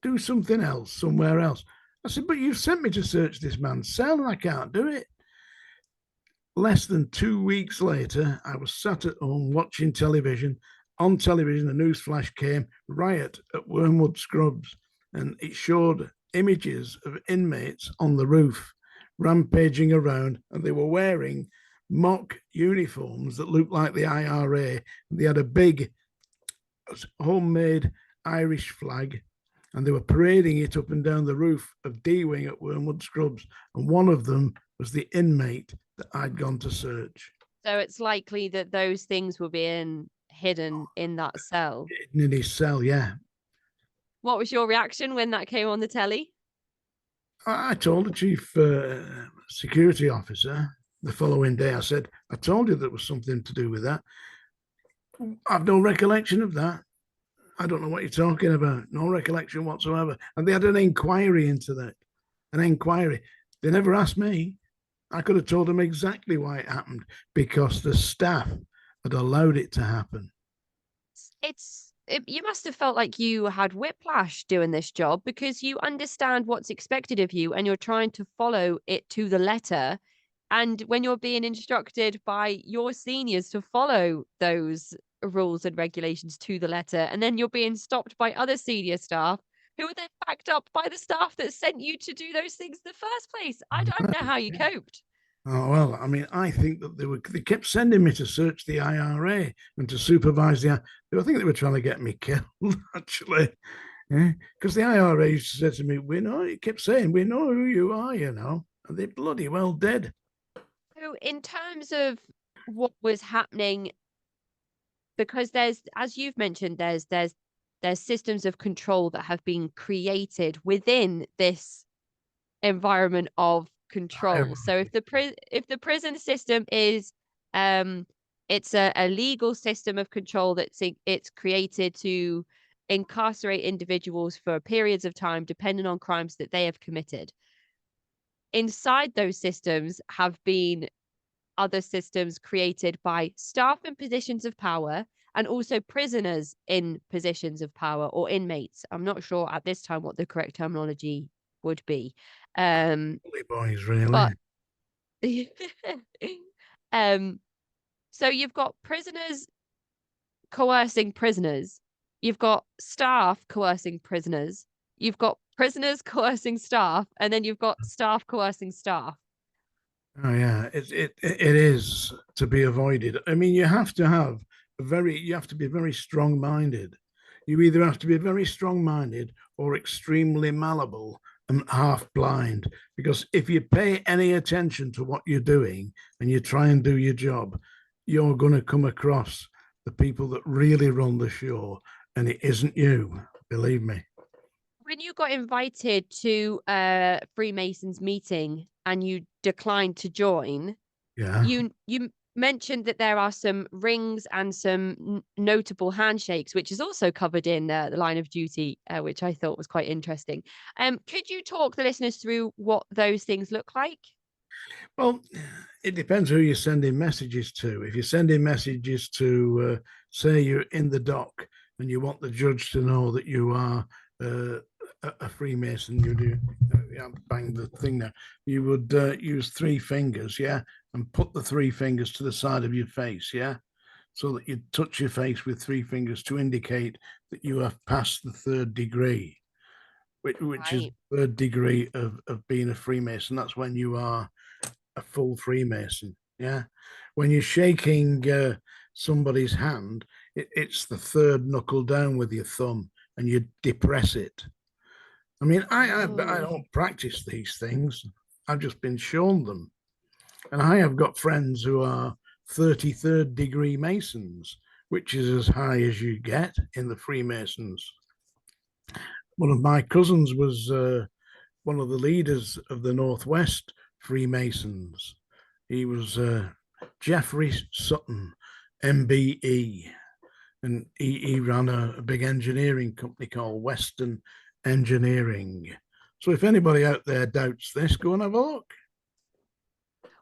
do something else somewhere else." I said, "But you've sent me to search this man's cell, and I can't do it." Less than 2 weeks later, I was sat at home watching television. On television, a news flash came, riot at Wormwood Scrubs, and it showed images of inmates on the roof rampaging around, and they were wearing mock uniforms that looked like the IRA. They had a big homemade Irish flag, and they were parading it up and down the roof of D Wing at Wormwood Scrubs. And one of them was the inmate that I'd gone to search. So it's likely that those things were being hidden in that cell. In his cell, yeah. What was your reaction when that came on the telly? I told the chief security officer the following day, I said, I told you there was something to do with that. I've no recollection of that. I don't know what you're talking about. No recollection whatsoever. And they had an inquiry into that. An inquiry. They never asked me. I could have told them exactly why it happened, because the staff had allowed it to happen. You must have felt like you had whiplash doing this job, because you understand what's expected of you and you're trying to follow it to the letter. And when you're being instructed by your seniors to follow those rules and regulations to the letter, and then you're being stopped by other senior staff who are then backed up by the staff that sent you to do those things in the first place. I don't know how you coped. Oh, well, I mean, I think that they kept sending me to search the IRA and to supervise the. I think they were trying to get me killed, actually. Yeah, because the IRA used to say to me, "We know." It kept saying, "We know who you are," you know, and they're bloody well dead. So, in terms of what was happening, because there's, as you've mentioned, there's systems of control that have been created within this environment of control. So if the prison system is it's a legal system of control it's created to incarcerate individuals for periods of time depending on crimes that they have committed. Inside those systems have been other systems created by staff in positions of power and also prisoners in positions of power, or inmates. I'm not sure at this time what the correct terminology would be. Boys, really. But so you've got prisoners coercing prisoners, you've got staff coercing prisoners, you've got prisoners coercing staff, and then you've got staff coercing staff. Oh yeah, it is to be avoided. I mean, you have to be very strong-minded. You either have to be very strong-minded or extremely malleable and half blind. Because if you pay any attention to what you're doing and you try and do your job, you're going to come across the people that really run the show, and it isn't you, believe me. When you got invited to a Freemasons meeting and you declined to join, Yeah, you mentioned that there are some rings and some notable handshakes, which is also covered in the line of duty, which I thought was quite interesting. Could you talk the listeners through what those things look like? well, it depends who you're sending messages to. If you're sending messages to, say, you're in the dock and you want the judge to know that you are a Freemason, you do. yeah, bang the thing there. You would use three fingers, yeah, and put the three fingers to the side of your face, yeah, so that you touch your face with three fingers to indicate that you have passed the third degree, which is Right. third degree of being a Freemason. That's when you are a full Freemason, yeah. When you're shaking somebody's hand, it's the third knuckle down with your thumb, and you depress it. I mean, I Oh. don't practice these things. I've just been shown them. And I have got friends who are 33rd degree Masons, which is as high as you get in the Freemasons. One of my cousins was one of the leaders of the Northwest Freemasons. He was Jeffrey Sutton, MBE, and he ran a big engineering company called Western Engineering. So if anybody out there doubts this, go and have a look.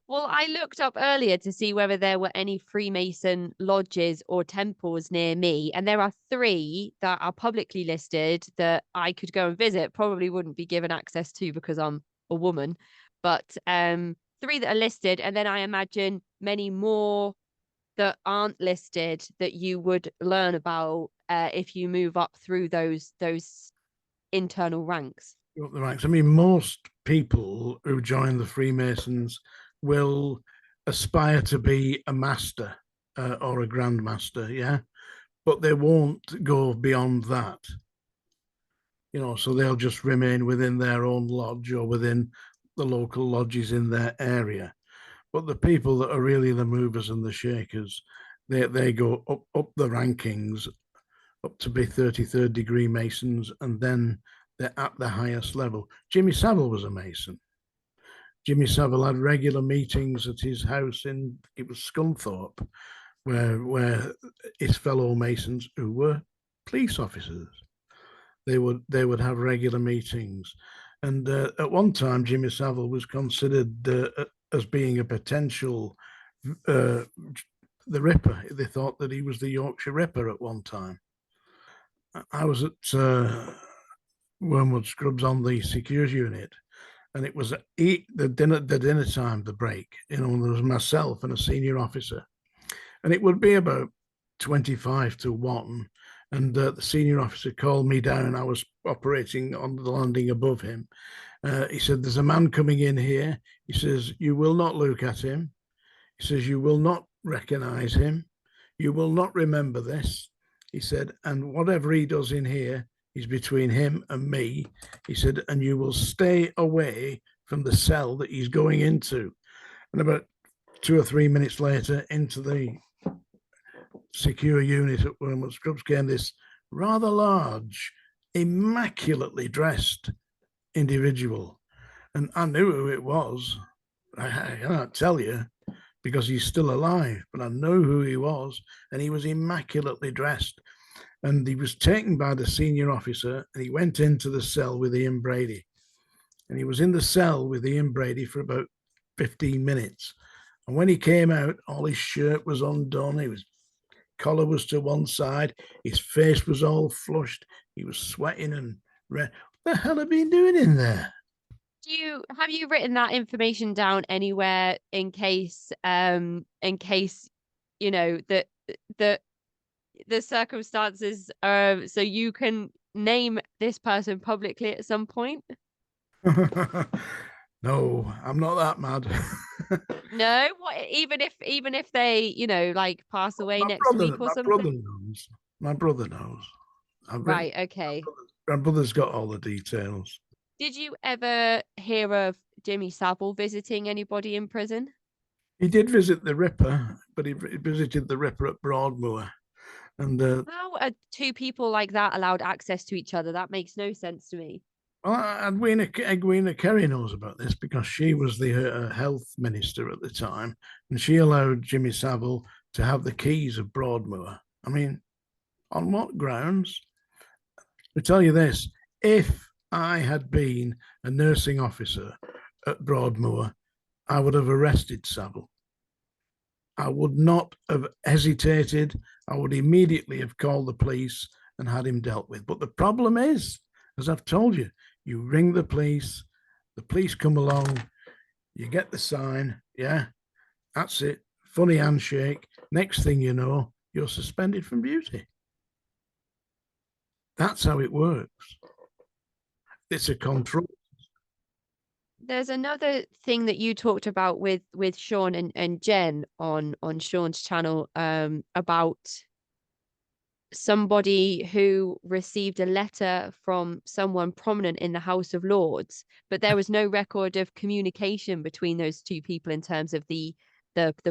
Well, I looked up earlier to see whether there were any Freemason lodges or temples near me, and there are three that are publicly listed that I could go and visit. Probably wouldn't be given access to because I'm a woman, but three that are listed, and then I imagine many more that aren't listed that you would learn about if you move up through those internal ranks. Up the ranks. I mean, most people who join the Freemasons will aspire to be a master or a grandmaster, yeah, but they won't go beyond that. You know, so they'll just remain within their own lodge or within the local lodges in their area. But the people that are really the movers and the shakers, they go up the rankings up to be 33rd degree Masons, and then they're at the highest level. Jimmy Savile was a Mason. Jimmy Savile had regular meetings at his house in, it was Scunthorpe, where his fellow Masons, who were police officers, they would have regular meetings. And at one time, Jimmy Savile was considered as being a potential uh, the Ripper. They thought that he was the Yorkshire Ripper at one time. I was at Wormwood Scrubs on the security unit, and it was the dinner time, the break. You know, there was myself and a senior officer, and it would be about 25 to 1. And the senior officer called me down. I was operating on the landing above him. He said, "There's a man coming in here." He says, "You will not look at him." He says, "You will not recognize him. You will not remember this." He said, "And whatever he does in here is between him and me." He said, "And you will stay away from the cell that he's going into." And about 2 or 3 minutes later, into the secure unit at Wormwood Scrubs came this rather large, immaculately dressed individual. And I knew who it was. I cannot tell you because he's still alive, but I know who he was, and he was immaculately dressed. And he was taken by the senior officer, and he went into the cell with Ian Brady. And he was in the cell with Ian Brady for about 15 minutes. And when he came out, all his shirt was undone. His collar was to one side. His face was all flushed. He was sweating and red. What the hell have you been doing in there? Have you written that information down anywhere in case you know the the circumstances so you can name this person publicly at some point? No, I'm not that mad. No, what even if they, like pass away my next brother, week or my something? brother knows. My brother knows. I've written. Right, okay. My brother's got all the details. Did you ever hear of Jimmy Savile visiting anybody in prison? He did visit the Ripper, but he visited the Ripper at Broadmoor, and How are two people like that allowed access to each other? That makes no sense to me. well, Edwina Kerry knows about this because she was the health minister at the time, and she allowed Jimmy Savile to have the keys of Broadmoor. I mean, on what grounds? I tell you this: if I had been a nursing officer at Broadmoor, I would have arrested Savile. I would not have hesitated. I would immediately have called the police and had him dealt with. But the problem is, as I've told you, you ring the police, The police come along, you get the sign, yeah, that's it. Funny handshake. Next thing you know, you're suspended from duty. That's how it works. It's a control. There's another thing that you talked about with Sean and Jen on Sean's channel about somebody who received a letter from someone prominent in the House of Lords, but there was no record of communication between those two people in terms of the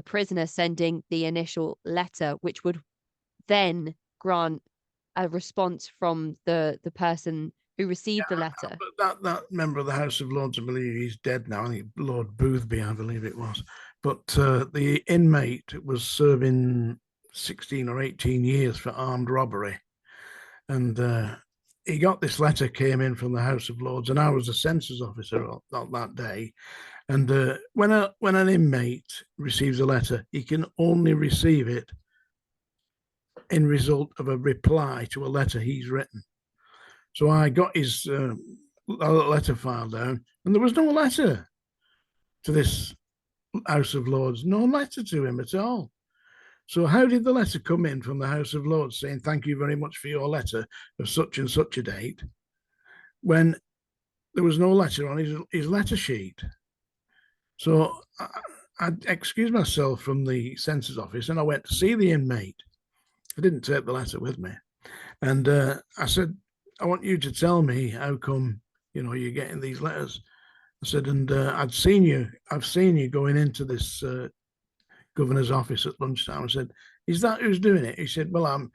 prisoner sending the initial letter, which would then grant a response from the person who received the letter. But that member of the House of Lords, I believe he's dead now. I think Lord Boothby, I believe it was. But the inmate was serving 16 or 18 years for armed robbery. And he got this letter, came in from the House of Lords, and I was a census officer on that day. And when an inmate receives a letter, he can only receive it in result of a reply to a letter he's written. So I got his letter file down, and there was no letter to this House of Lords, no letter to him at all. So how did the letter come in from the House of Lords saying, thank you very much for your letter of such and such a date, when there was no letter on his letter sheet? So I excused myself from the census office and I went to see the inmate. I didn't take the letter with me. And I said, I want you to tell me how come, you're getting these letters. I said, and I've seen you going into this governor's office at lunchtime. I said, is that who's doing it? He said, well,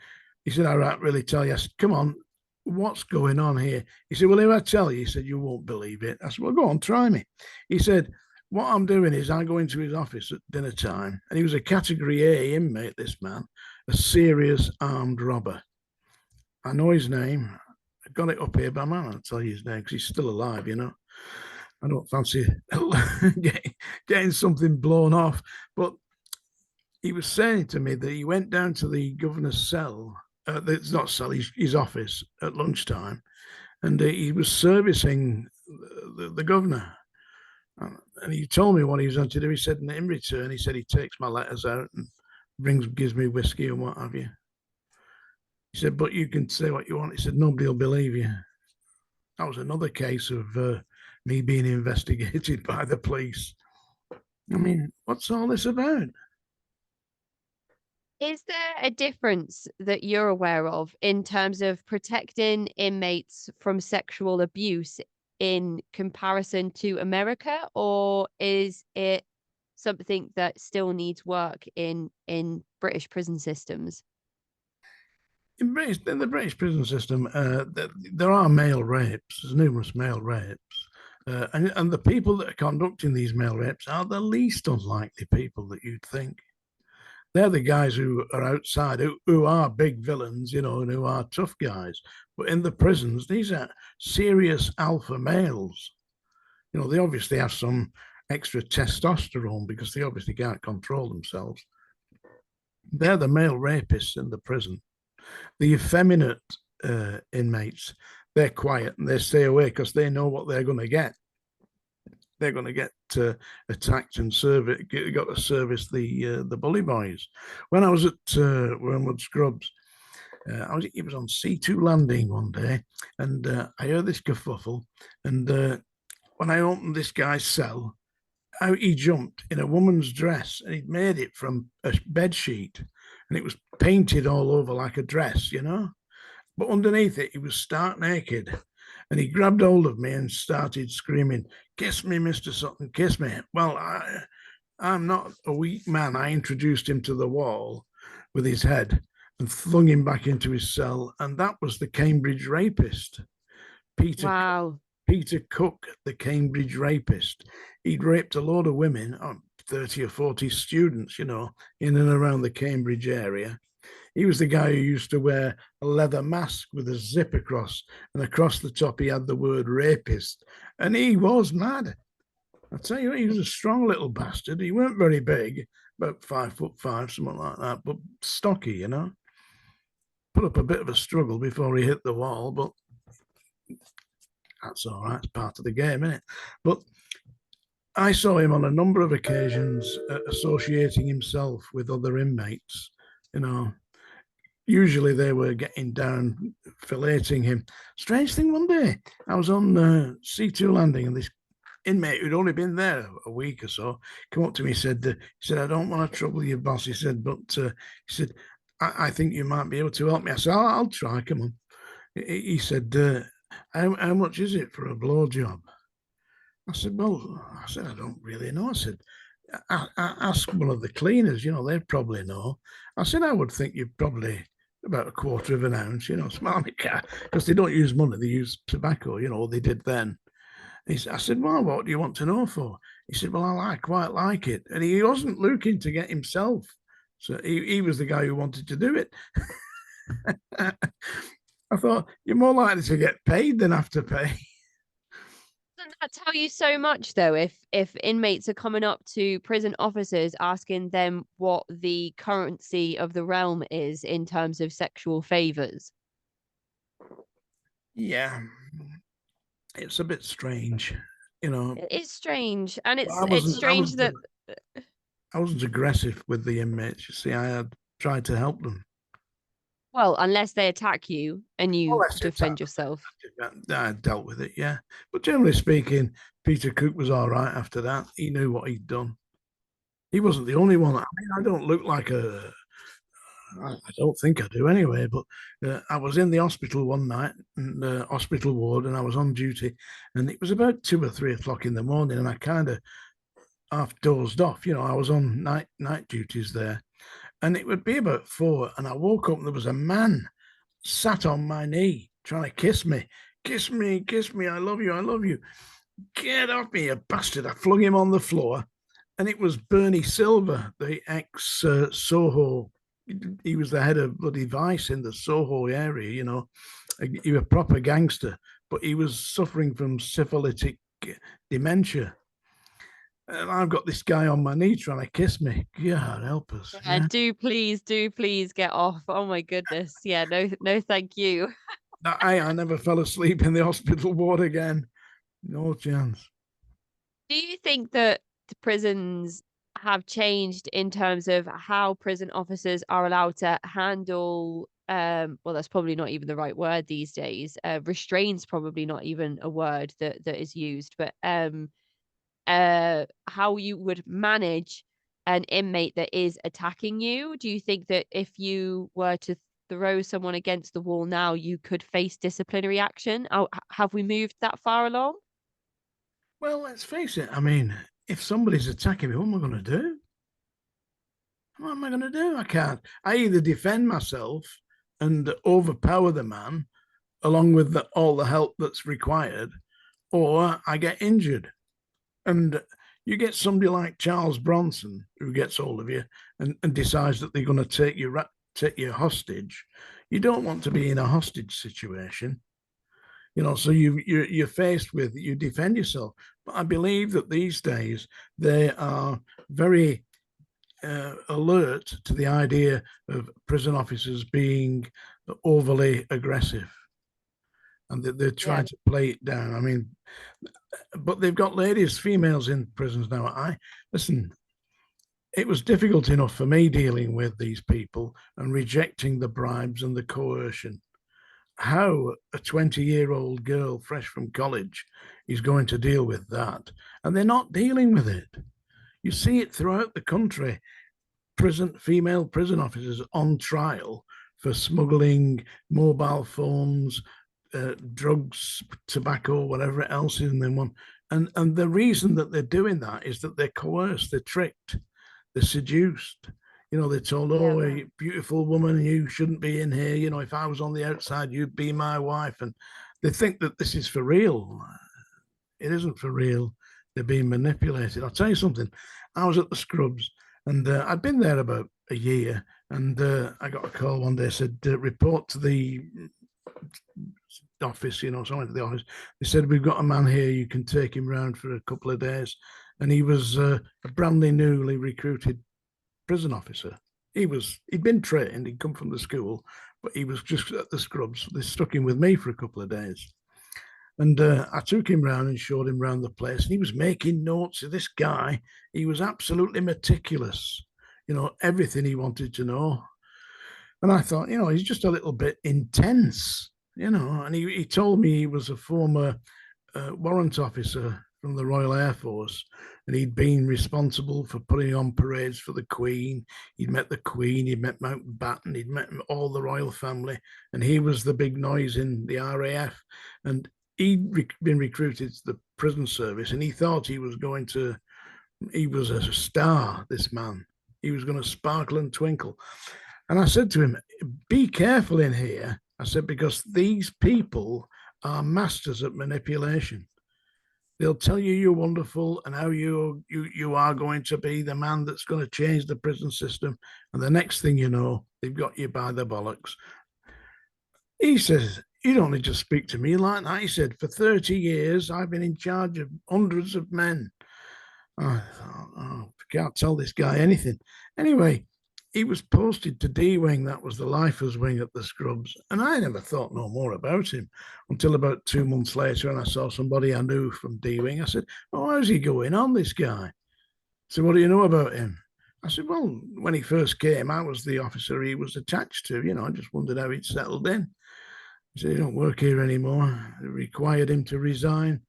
he said, I can't really tell you. I said, come on, what's going on here? He said, well, if I tell you, he said, you won't believe it. I said, well, go on, try me. He said, what I'm doing is I go into his office at dinner time, and he was a category A inmate, this man, a serious armed robber. I know his name. I got it up here, but I'm not going to tell you his name because he's still alive, I don't fancy getting something blown off. But he was saying to me that he went down to the governor's cell, it's not cell, his office at lunchtime, and he was servicing the governor. And he told me what he was going to do. He said, in return, he said he takes my letters out and gives me whiskey and what have you. He said, but you can say what you want. He said, nobody will believe you. That was another case of me being investigated by the police. I mean, what's all this about? Is there a difference that you're aware of in terms of protecting inmates from sexual abuse in comparison to America, or is it something that still needs work in British prison systems? In the British prison system, there are male rapes. There's numerous male rapes. And the people that are conducting these male rapes are the least unlikely people that you'd think. They're the guys who are outside, who are big villains, and who are tough guys. But in the prisons, these are serious alpha males. They obviously have some extra testosterone because they obviously can't control themselves. They're the male rapists in the prison. The effeminate inmates, they're quiet and they stay away because they know what they're going to get. They're going to get attacked and got to service the bully boys. When I was at Wormwood Scrubs, it was on C2 landing one day, and I heard this kerfuffle. And when I opened this guy's cell, out he jumped in a woman's dress, and he'd made it from a bed sheet, and it was painted all over like a dress, But underneath it, he was stark naked. And he grabbed hold of me and started screaming, kiss me, Mr. Sutton, kiss me. Well, I'm not a weak man. I introduced him to the wall with his head and flung him back into his cell. And that was the Cambridge rapist, Peter. Wow. Peter Cook, the Cambridge rapist. He'd raped a load of women, 30 or 40 students, in and around the Cambridge area. He was the guy who used to wear a leather mask with a zip across, and across the top he had the word rapist. And he was mad. I tell you, he was a strong little bastard. He weren't very big, about 5'5", something like that, but stocky, Put up a bit of a struggle before he hit the wall, but That's all right. It's part of the game, isn't it? But I saw him on a number of occasions associating himself with other inmates. You know, usually they were getting down, filleting him. Strange thing, one day I was on C2 landing, and this inmate who'd only been there a week or so came up to me. He said, I don't want to trouble you, boss. He said, but he said, I think you might be able to help me. I said, I'll try. Come on. He said, how much is it for a blowjob? I don't really know. I said, ask one of the cleaners, they probably know. I said, I would think you'd probably about a quarter of an ounce, smell me cat, because they don't use money, they use tobacco, they did then. I said, well, what do you want to know for? He said, well, I quite like it. And he wasn't looking to get himself. So he was the guy who wanted to do it. I thought, you're more likely to get paid than have to pay. Doesn't that tell you so much, though, if inmates are coming up to prison officers asking them what the currency of the realm is in terms of sexual favors? Yeah, it's a bit strange, you know. It is strange, and I it's wasn't, I strange wasn't, that, I wasn't aggressive with the inmates. You see, I had tried to help them. well, unless they attack you and Well, you that's it. defend yourself. I dealt with it, yeah. But generally speaking, Peter Cook was all right after that. He knew what he'd done. He wasn't the only one. I mean, I don't look like I don't think I do anyway, but I was in the hospital one night, in the hospital ward, and I was on duty, and it was about 2 or 3 o'clock in the morning, and I kind of half dozed off. I was on night duties there, and it would be about 4, and I woke up and there was a man sat on my knee trying to kiss me. Kiss me, kiss me, I love you, I love you. Get off me, you bastard. I flung him on the floor, and it was Bernie Silver, the ex Soho. He was the head of bloody Vice in the Soho area, He was a proper gangster, but he was suffering from syphilitic dementia. And I've got this guy on my knee trying to kiss me. God help us. Yeah, Yeah. do please get off. Oh my goodness. Yeah, no, no, thank you. I never fell asleep in the hospital ward again. No chance. Do you think that the prisons have changed in terms of how prison officers are allowed to handle well, that's probably not even the right word these days. Restraints probably not even a word that is used, but how you would manage an inmate that is attacking you? Do you think that if you were to throw someone against the wall now, you could face disciplinary action? Oh, have we moved that far along? Well, let's face it. I mean, if somebody's attacking me, what am I going to do? What am I going to do? I can't. I either defend myself and overpower the man along with all the help that's required, or I get injured. And you get somebody like Charles Bronson who gets hold of you and decides that they're going to take you hostage. You don't want to be in a hostage situation, So you're faced with you defend yourself. But I believe that these days they are very alert to the idea of prison officers being overly aggressive, and they're Yeah. trying to play it down. I mean, but they've got ladies, females in prisons now. I listen. It was difficult enough for me dealing with these people and rejecting the bribes and the coercion. How a 20-year-old girl fresh from college is going to deal with that, and they're not dealing with it. You see it throughout the country. Female prison officers on trial for smuggling mobile phones, drugs, tobacco, whatever else is in them one. And the reason that they're doing that is that they're coerced, they're tricked, they're seduced. They're told, Yeah. oh, a beautiful woman, you shouldn't be in here. If I was on the outside, you'd be my wife. And they think that this is for real. It isn't for real. They're being manipulated. I'll tell you something. I was at the Scrubs, and I'd been there about a year, and I got a call one day, said, report to the office, so I went to the office. They said, we've got a man here, you can take him round for a couple of days. And he was a brandly newly recruited prison officer. He'd been trained, he'd come from the school, but he was just at the Scrubs. They stuck him with me for a couple of days. And I took him round and showed him round the place, and he was making notes. This guy, he was absolutely meticulous, everything he wanted to know. And I thought, he's just a little bit intense, and he told me he was a former warrant officer from the Royal Air Force, and he'd been responsible for putting on parades for the Queen. He'd met the Queen, he'd met Mountbatten, he'd met all the royal family, and he was the big noise in the RAF. And he'd been recruited to the prison service, and he thought he was a star, this man. He was going to sparkle and twinkle. And I said to him, be careful in here. I said, because these people are masters at manipulation. They'll tell you you're wonderful and how you are going to be the man that's going to change the prison system. And the next thing you know, they've got you by the bollocks. He says, you don't need to speak to me like that. He said, for 30 years, I've been in charge of hundreds of men. I thought, I can't tell this guy anything. Anyway, he was posted to D Wing. That was the lifers wing at the Scrubs. And I never thought no more about him until about 2 months later. And I saw somebody I knew from D Wing. I said, oh, how's he going on, this guy? So what do you know about him? I said, well, when he first came, I was the officer he was attached to. I just wondered how he'd settled in. He said, he don't work here anymore. They required him to resign.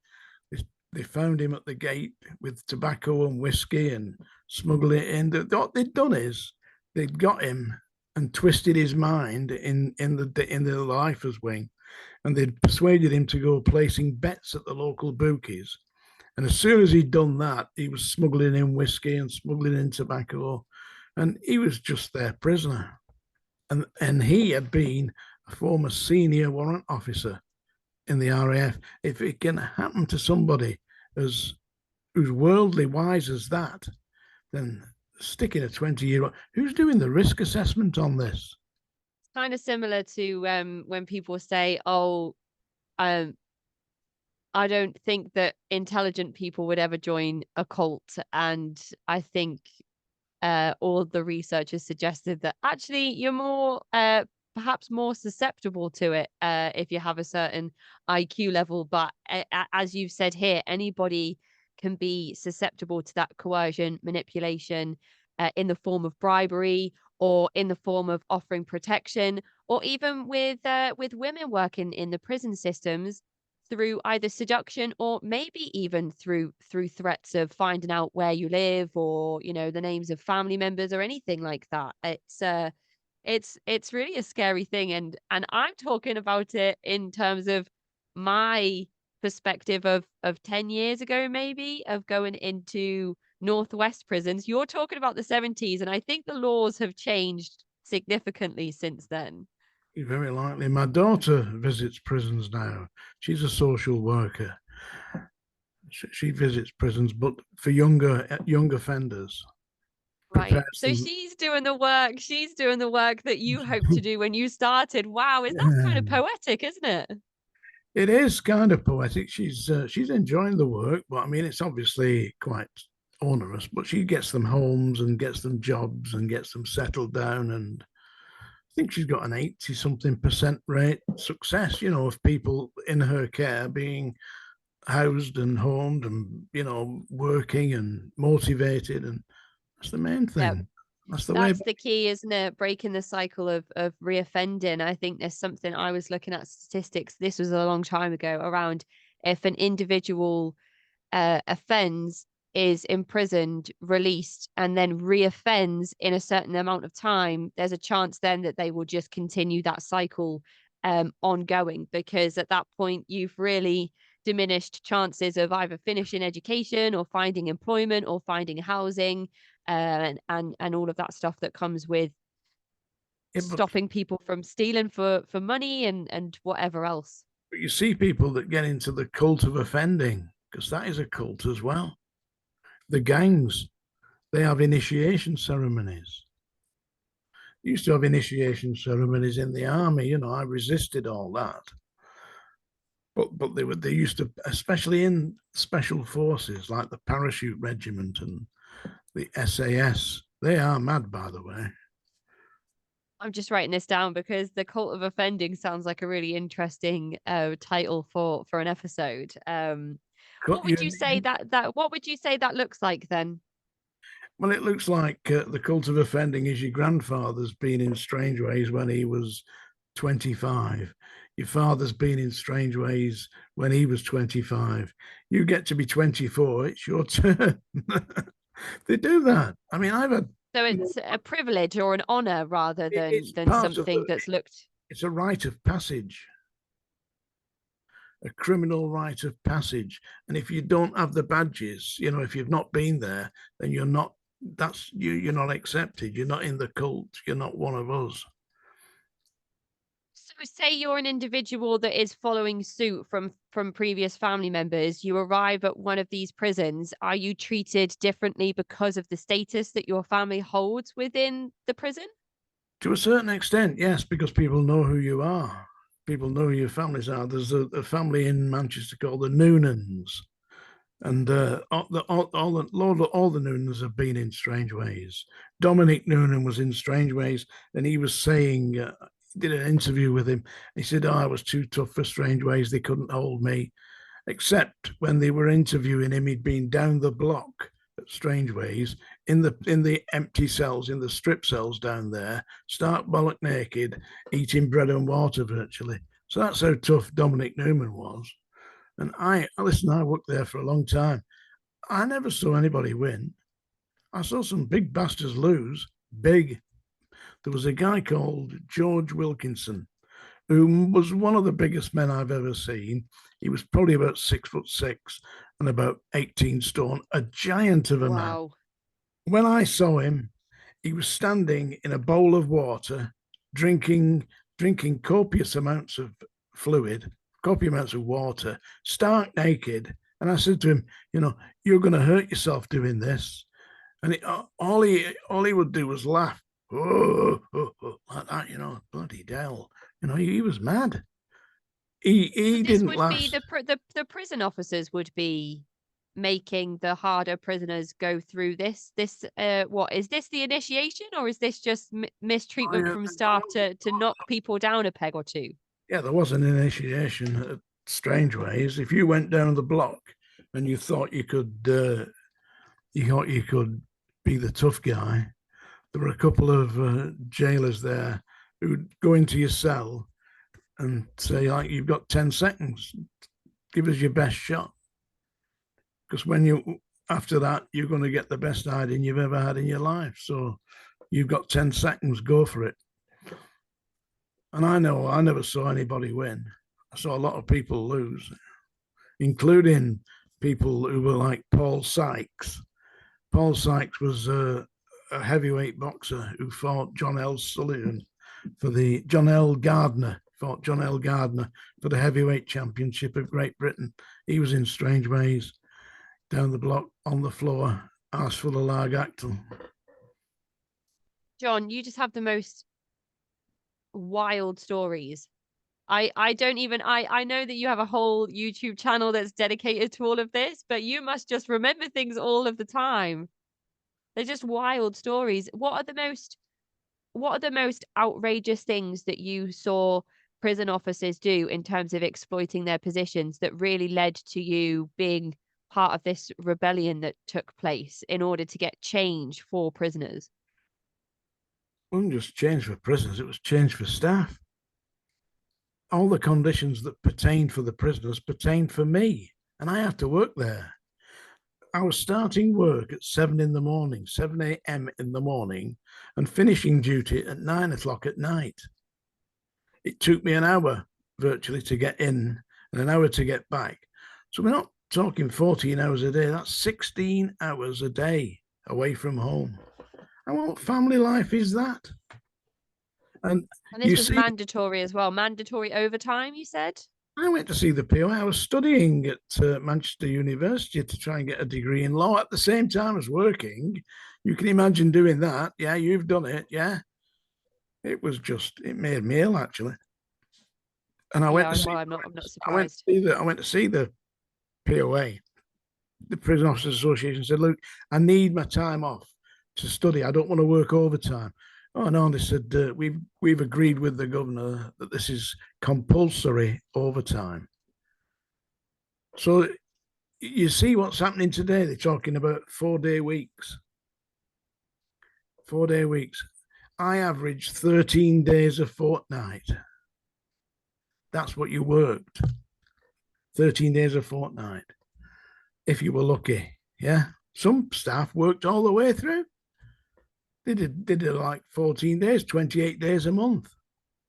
They found him at the gate with tobacco and whiskey and smuggled it in. What they'd done is they'd got him and twisted his mind in the lifers wing, and they'd persuaded him to go placing bets at the local bookies. And as soon as he'd done that, he was smuggling in whiskey and smuggling in tobacco, and he was just their prisoner. And he had been a former senior warrant officer in the RAF. If it can happen to somebody who's worldly wise as that, then sticking a 20-year-old, who's doing the risk assessment on this? Kind of similar to when people say, oh, I don't think that intelligent people would ever join a cult. And I think all the research has suggested that actually you're more perhaps more susceptible to it if you have a certain IQ level. But as you've said here, anybody can be susceptible to that coercion, manipulation in the form of bribery or in the form of offering protection, or even with women working in the prison systems through either seduction or maybe even through threats of finding out where you live, or the names of family members or anything like that. It's really a scary thing, and I'm talking about it in terms of my perspective of 10 years ago, maybe, of going into Northwest prisons. You're talking about the 70s, and I think the laws have changed significantly since then. Very likely. My daughter visits prisons now. She's a social worker. She visits prisons, but for young offenders. Right. Prepares So them. she's doing the work. She's doing the work that you hoped to do when you started. Wow, is that kind of poetic, isn't it? It is kind of poetic. She's enjoying the work, but I mean, it's obviously quite onerous. But she gets them homes and gets them jobs and gets them settled down, and I think she's got an 80 something percent rate success, of people in her care being housed and homed and, working and motivated. And that's the main Yeah, thing. That's the way. that's the key, isn't it? Breaking the cycle of reoffending. I think there's something, I was looking at statistics, this was a long time ago, around if an individual offends, is imprisoned, released, and then reoffends in a certain amount of time, there's a chance then that they will just continue that cycle ongoing, because at that point you've really diminished chances of either finishing education or finding employment or finding housing, and all of that stuff that comes with But stopping people from stealing for money and whatever else. you see people that get into the cult of offending, because that is a cult as well. The gangs, they have initiation ceremonies. Used to have initiation ceremonies in the army. I resisted all that. But they used to, especially in special forces like the parachute regiment and the SAS. They are mad, by the way. I'm just writing this down because the cult of offending sounds like a really interesting title for an episode. Cut What would you. you say what would you say that looks like then? Well, it looks like the cult of offending is your grandfather's been in strange ways when he was 25. Your father's been in strange ways when he was 25. You get to be 24, it's your turn. They do that. I mean, I've had, So you know, it's a privilege or an honor rather it's than part of something that's looked. it's a rite of passage, a criminal rite of passage. And if you don't have the badges, if you've not been there, then you're not, you're not accepted. You're not in the cult. You're not one of us. So say you're an individual that is following suit from previous family members, you arrive at one of these prisons. Are you treated differently because of the status that your family holds within the prison? To a certain extent, yes, because people know who you are. People know who your families are. There's a family in Manchester called the Noonans, and all the Noonans have been in strange ways. Dominic Noonan was in strange ways, and he was saying, did an interview with him. He said, "Oh, I was too tough for strange ways. They couldn't hold me." Except when they were interviewing him, he'd been down the block at Strange Ways in the empty cells, in the strip cells down there, stark bollock naked, eating bread and water virtually. So that's how tough Dominic Newman was. And I worked there for a long time. I never saw anybody win. I saw some big bastards lose. Big. There was a guy called George Wilkinson, who was one of the biggest men I've ever seen. He was probably about 6'6" and about 18 stone, a giant of a man. Wow. When I saw him, he was standing in a bowl of water, drinking copious amounts of fluid, copious amounts of water, stark naked. And I said to him, you're going to hurt yourself doing this. And all he would do was laugh, like that, bloody hell. He was mad. He This didn't would be last. the prison officers would be making the harder prisoners go through this what is this the initiation or is this just mistreatment from staff to knock people down a peg or two? Yeah, there was an initiation at Strange Ways. If you went down the block and you thought you could be the tough guy, there were a couple of jailers there who'd go into your cell and say, like, you've got 10 seconds, give us your best shot. Because after that, you're going to get the best hiding you've ever had in your life. So you've got 10 seconds, go for it. And I know I never saw anybody win. I saw a lot of people lose, including people who were like Paul Sykes. Paul Sykes was a heavyweight boxer who fought John L. Sullivan John L. Gardner fought John L. Gardner for the heavyweight championship of Great Britain. He was in strange ways, down the block, on the floor, arse full of Largactyl. John, you just have the most wild stories. I don't even I know that you have a whole YouTube channel that's dedicated to all of this, but you must just remember things all of the time. They're just wild stories. What are the most outrageous things that you saw prison officers do in terms of exploiting their positions that really led to you being part of this rebellion that took place in order to get change for prisoners? It wasn't just change for prisoners, it was change for staff. All the conditions that pertained for the prisoners pertained for me, and I had to work there. I was starting work at 7 in the morning, 7 a.m. in the morning, and finishing duty at 9 o'clock at night. It took me an hour virtually to get in and an hour to get back. So we're not talking 14 hours a day. That's 16 hours a day away from home. And what family life is that? And this was mandatory as well. Mandatory overtime, you said? I went to see the PO. I was studying at Manchester University to try and get a degree in law at the same time as working. You can imagine doing that. Yeah, you've done it. Yeah. It made me ill, actually. And I went to see, I'm not surprised. I went to see the POA, the Prison Officers Association, said, look, I need my time off to study. I don't want to work overtime. Oh no, they said we've agreed with the governor that this is compulsory overtime. So you see what's happening today. They're talking about 4-day weeks. 4-day weeks. I averaged 13 days a fortnight. That's what you worked. 13 days a fortnight. If you were lucky. Yeah. Some staff worked all the way through. They did like 14 days, 28 days a month.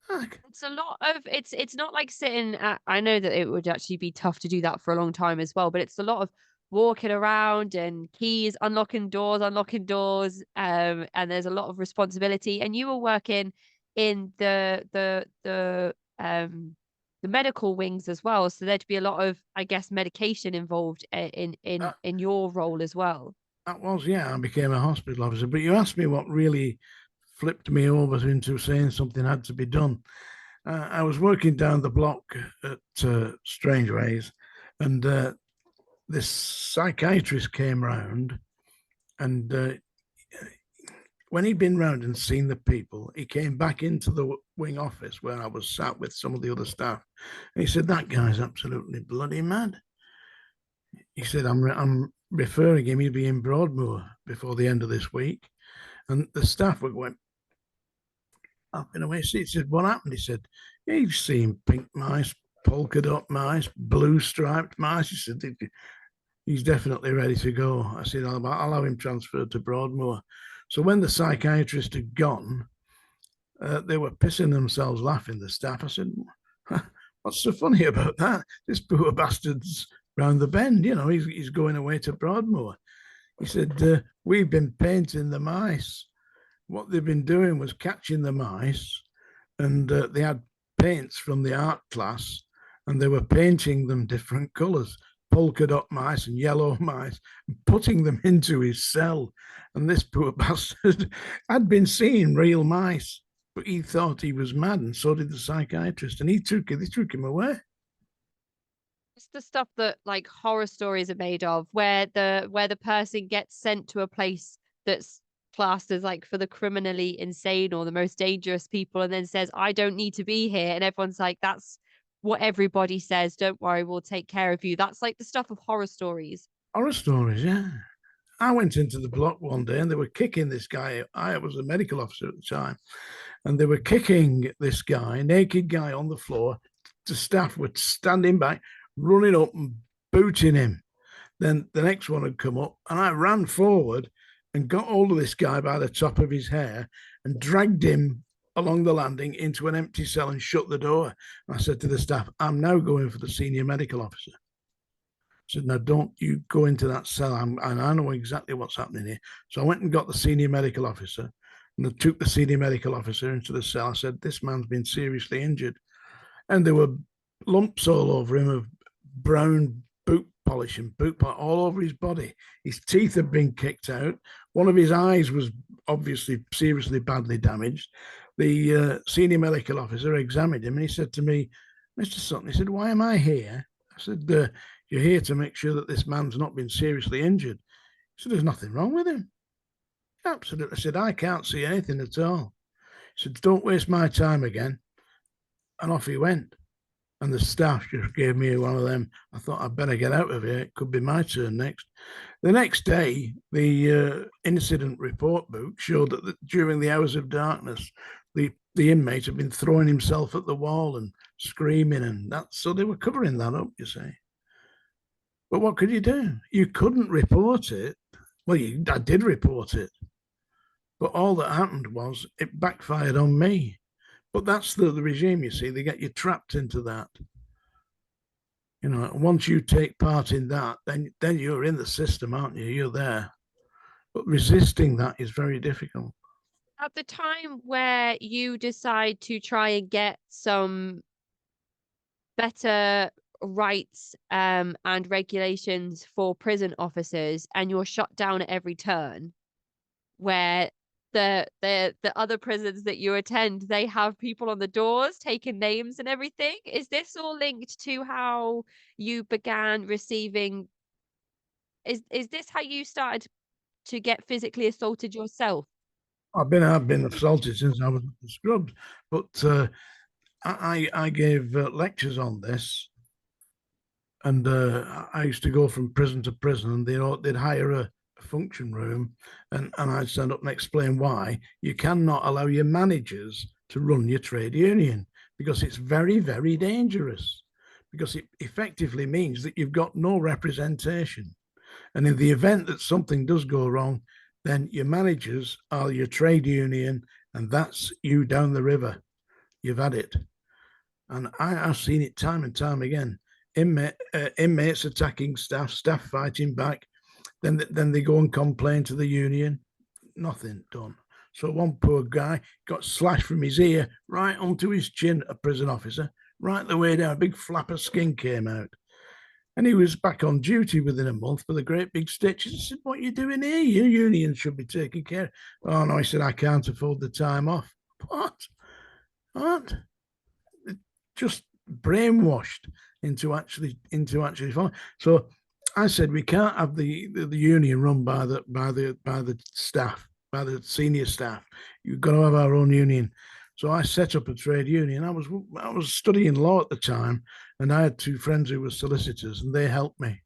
Heck. It's a lot of it's not like sitting at, I know that it would actually be tough to do that for a long time as well, but it's a lot of walking around and keys, unlocking doors, and there's a lot of responsibility. And you were working in the medical wings as well, so there'd be a lot of, I guess, medication involved That, in your role as well. that was, yeah, I became a hospital officer. But you asked me what really flipped me over into saying something had to be done. I was working down the block at Strangeways, and this psychiatrist came round, and when he'd been round and seen the people, he came back into the wing office where I was sat with some of the other staff, and he said, "That guy's absolutely bloody mad." He said, I'm referring him, he'll be in Broadmoor before the end of this week." And the staff were going up in a way. He said, "What happened?" He said, "Yeah, you've seen pink mice, polka dot mice, blue striped mice." He said, "He's definitely ready to go." I said, I'll have him transferred to Broadmoor." So when the psychiatrist had gone, they were pissing themselves laughing, the staff. I said, "What's so funny about that? This poor bastard's round the bend, he's going away to Broadmoor." He said, "We've been painting the mice. What they've been doing was catching the mice, and they had paints from the art class, and they were painting them different colours, polka dot mice and yellow mice, and putting them into his cell. And this poor bastard had been seeing real mice, but he thought he was mad, and so did the psychiatrist, and they took him away." It's the stuff that like horror stories are made of, where the person gets sent to a place that's classed as like for the criminally insane or the most dangerous people, and then says, "I don't need to be here," and everyone's like, "That's what everybody says. Don't worry, we'll take care of you." That's like the stuff of horror stories. Horror stories, yeah. I went into the block one day and they were kicking this guy. I was a medical officer at the time, and they were kicking this guy, naked guy, on the floor. The staff were standing back, running up and booting him. Then the next one had come up, and I ran forward and got hold of this guy by the top of his hair and dragged him along the landing into an empty cell and shut the door. And I said to the staff, "I'm now going for the senior medical officer." I said, "Now don't you go into that cell. And I know exactly what's happening here." So I went and got the senior medical officer, and I took the senior medical officer into the cell. I said, "This man's been seriously injured." And there were lumps all over him of brown boot polish and all over his body. His teeth had been kicked out. One of his eyes was obviously seriously badly damaged. The senior medical officer examined him, and he said to me, "Mr. Sutton," he said, "why am I here?" I said, "You're here to make sure that this man's not been seriously injured." He said, "There's nothing wrong with him." "Absolutely." I said, "I can't see anything at all." He said, "Don't waste my time again." And off he went. And the staff just gave me one of them. I thought, I'd better get out of here. It could be my turn next. The next day, the incident report book showed that during the hours of darkness, the inmate had been throwing himself at the wall and screaming, and that. So they were covering that up, you see. But what could you do? You couldn't report it. Well, I did report it, but all that happened was it backfired on me. But that's the regime, you see. They get you trapped into that. Once you take part in that, then you're in the system, aren't you? You're there. But resisting that is very difficult. At the time where you decide to try and get some better rights and regulations for prison officers, and you're shut down at every turn, where the other prisons that you attend, they have people on the doors taking names and everything. Is this all linked to how you began receiving, is this how you started to get physically assaulted yourself? I've been assaulted since I was scrubbed, but I gave lectures on this, and I used to go from prison to prison, and they'd hire a function room, and I'd stand up and explain why you cannot allow your managers to run your trade union, because it's very, very dangerous, because it effectively means that you've got no representation. And in the event that something does go wrong, then your managers are your trade union, and that's you down the river. You've had it. And I've seen it time and time again. Inmates attacking staff, staff fighting back. Then they go and complain to the union. Nothing done. So one poor guy got slashed from his ear right onto his chin, a prison officer, right the way down. A big flap of skin came out. And he was back on duty within a month with a great big stitch. He said, "What are you doing here? Your union should be taking care." Oh, no, he said, "I can't afford the time off." What? What? Just brainwashed into actually following. So I said, we can't have the union run by the staff, by the senior staff. You've got to have our own union. So I set up a trade union. I was studying law at the time, and I had two friends who were solicitors, and they helped me.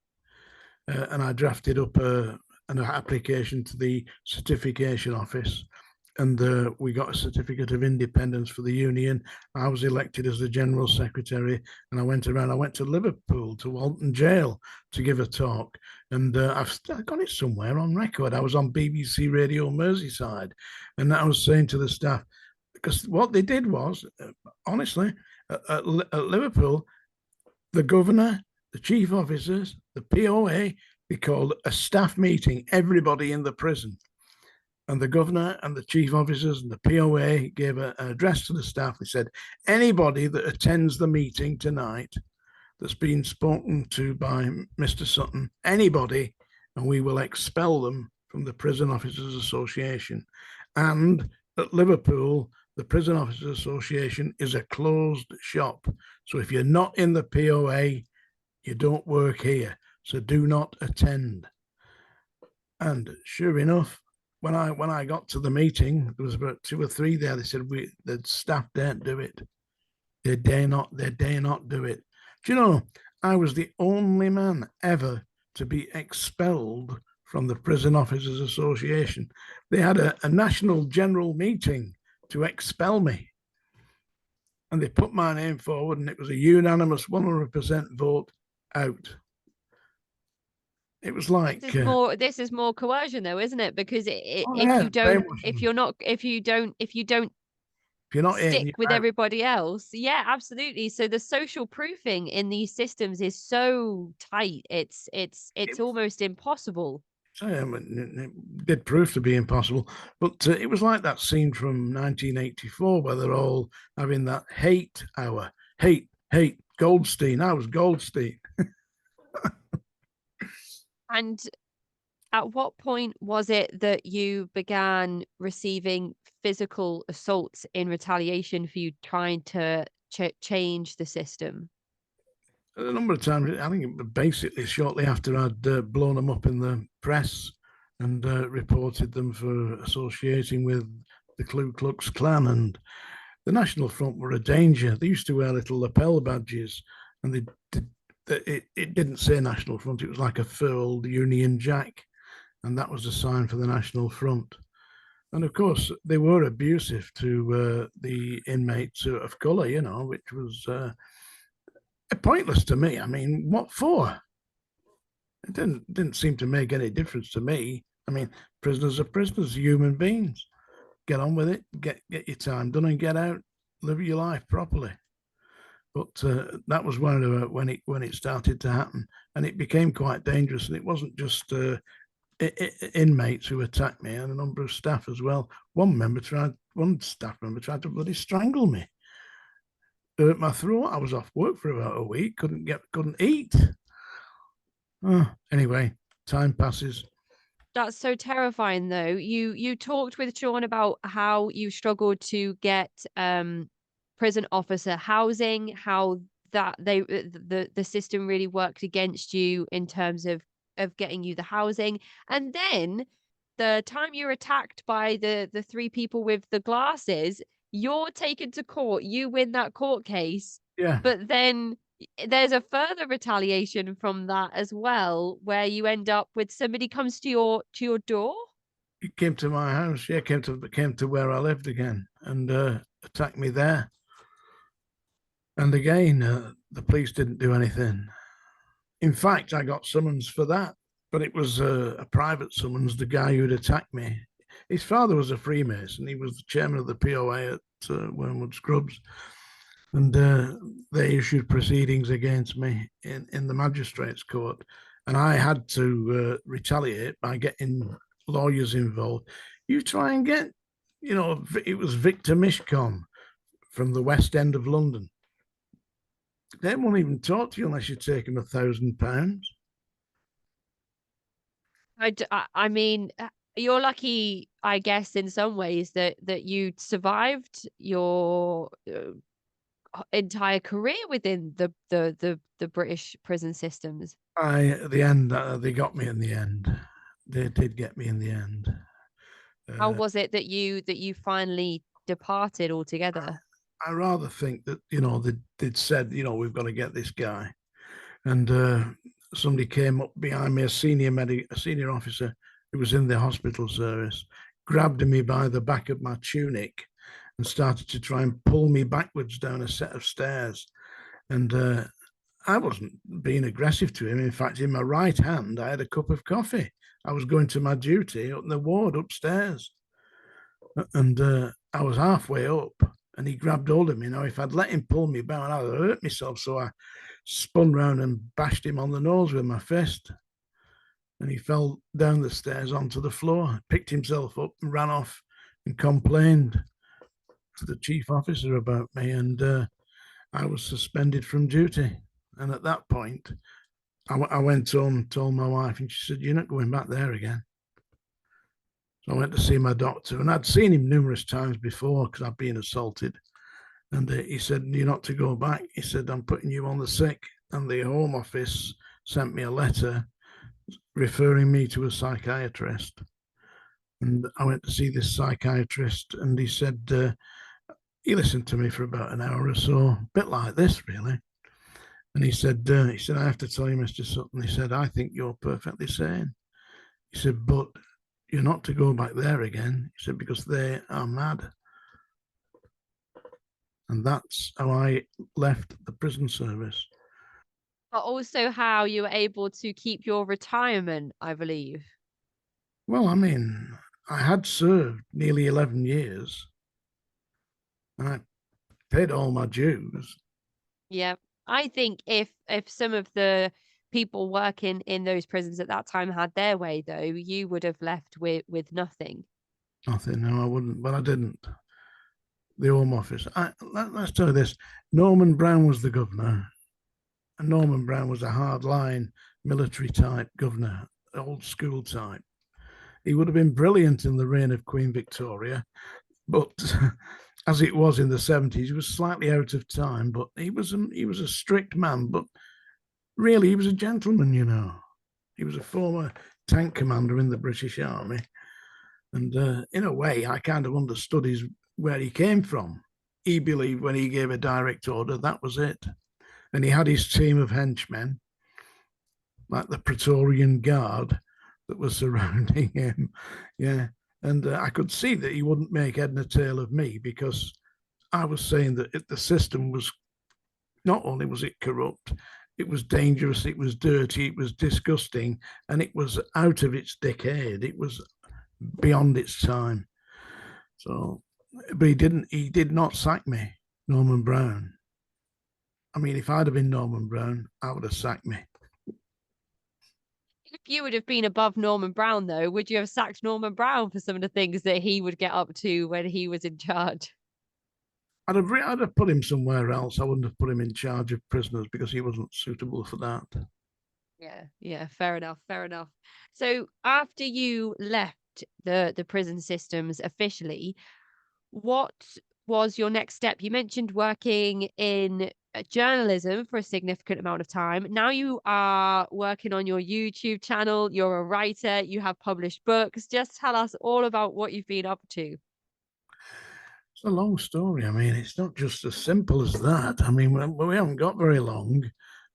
And I drafted up an application to the certification office, and we got a certificate of independence for the union. I was elected as the general secretary, and I went around. I went to Liverpool, to Walton Jail, to give a talk, and I got it somewhere on record. I was on BBC Radio Merseyside, and I was saying to the staff, because what they did was, honestly, at Liverpool, the governor, the chief officers, the POA, they called a staff meeting, everybody in the prison. And the governor and the chief officers and the POA gave an address to the staff. They said, anybody that attends the meeting tonight that's been spoken to by Mr. Sutton, anybody, and we will expel them from the Prison Officers Association. And at Liverpool, the Prison Officers Association is a closed shop. So if you're not in the POA, you don't work here. So do not attend. And sure enough, when I got to the meeting, there was about 2 or 3 there. They said the staff daren't do it. They dare not do it. Do you know, I was the only man ever to be expelled from the Prison Officers Association. They had a national general meeting to expel me. And they put my name forward, and it was a unanimous 100% vote out. It was like this is more coercion though, isn't it? Because oh, if yeah, you don't, if you're not, if you don't if you're not in, stick you're with out. everybody else, yeah, absolutely. So the social proofing in these systems is so tight. It's almost impossible. It did prove to be impossible, but it was like that scene from 1984 where they're all having that hate hour. Hate, Goldstein. I was Goldstein. And at what point was it that you began receiving physical assaults in retaliation for you trying to change the system? A number of times, I think basically shortly after I'd blown them up in the press and reported them for associating with the Ku Klux Klan, and the National Front were a danger. They used to wear little lapel badges, and it didn't say National Front. It was like a furled Union Jack, and that was a sign for the National Front. And of course, they were abusive to the inmates of colour, you know, which was pointless to me. I mean, what for? It didn't seem to make any difference to me. I mean, prisoners are prisoners, human beings. Get on with it, get your time done, and get out, live your life properly. But that was when it started to happen, and it became quite dangerous. And it wasn't just inmates who attacked me, and a number of staff as well. One staff member tried to bloody strangle me. Hurt my throat. I was off work for about a week. Couldn't eat. Oh, anyway, time passes. That's so terrifying though. You talked with Sean about how you struggled to get prison officer housing, how that the system really worked against you in terms of getting you the housing. And then the time you're attacked by the three people with the glasses, you're taken to court, you win that court case, Yeah, but then there's a further retaliation from that as well, where you end up with somebody comes to your door. he came to my house. Yeah, came to where I lived again and attacked me there. And again, the police didn't do anything. In fact, I got summons for that, but it was a private summons. The guy who'd attacked me, his father was a Freemason. He was the chairman of the POA at Wormwood Scrubs, and they issued proceedings against me in the magistrates' court, and I had to retaliate by getting lawyers involved. You try and get, it was Victor Mishcon from the West End of London. They won't even talk to you unless you take them £1,000. I mean, you're lucky, I guess, in some ways that you survived your entire career within the British prison systems. At the end, they got me in the end. They did get me in the end. How Uh, was it that you finally departed altogether? I rather think that they'd said we've got to get this guy, and somebody came up behind me, a senior officer who was in the hospital service, grabbed me by the back of my tunic, and started to try and pull me backwards down a set of stairs. And I wasn't being aggressive to him. In fact, in my right hand, I had a cup of coffee. I was going to my duty up in the ward upstairs. And I was halfway up and he grabbed hold of me. Now, if I'd let him pull me down, I'd have hurt myself. So I spun round and bashed him on the nose with my fist. And he fell down the stairs onto the floor, picked himself up and ran off and complained to the chief officer about me. And I was suspended from duty. And at that point, I went home, told my wife, and she said, "You're not going back there again." So I went to see my doctor, and I'd seen him numerous times before because I'd been assaulted. And he said, "You're not to go back." He said, "I'm putting you on the sick." And the Home Office sent me a letter referring me to a psychiatrist. And I went to see this psychiatrist, and he said, he listened to me for about an hour or so, a bit like this, really. And he said, "I have to tell you, Mr. Sutton," he said, "I think you're perfectly sane." He said, "But you're not to go back there again." He said, "Because they are mad." And that's how I left the prison service. But also how you were able to keep your retirement, I believe. Well, I mean, I had served nearly 11 years and I paid all my dues. Yeah. I think if some of the people working in those prisons at that time had their way, though, you would have left with nothing. Nothing, no, I wouldn't, but I didn't. The Home Office. Let's tell you this. Norman Brown was the governor, and Norman Brown was a hard-line military type governor, old school type. He would have been brilliant in the reign of Queen Victoria, but as it was in the 70s, he was slightly out of time. But he was a strict man, but really he was a gentleman. He was a former tank commander in the British Army, and in a way, I kind of understood where he came from. He believed when he gave a direct order, that was it, and he had his team of henchmen, like the Praetorian Guard, that was surrounding him. Yeah. And I could see that he wouldn't make head nor tail of me because I was saying that the system was, not only was it corrupt, it was dangerous, it was dirty, it was disgusting, and it was out of its decade. It was beyond its time. So, but he did not sack me, Norman Brown. I mean, if I'd have been Norman Brown, I would have sacked me. If you would have been above Norman Brown, though, would you have sacked Norman Brown for some of the things that he would get up to when he was in charge? I'd have put him somewhere else. I wouldn't have put him in charge of prisoners because he wasn't suitable for that. Yeah, yeah, fair enough, fair enough. So after you left the prison systems officially, what was your next step? You mentioned working in journalism for a significant amount of time. Now you are working on your YouTube channel. You're a writer. You have published books. Just tell us all about what you've been up to. It's a long story. I mean, it's not just as simple as that. I mean, we haven't got very long,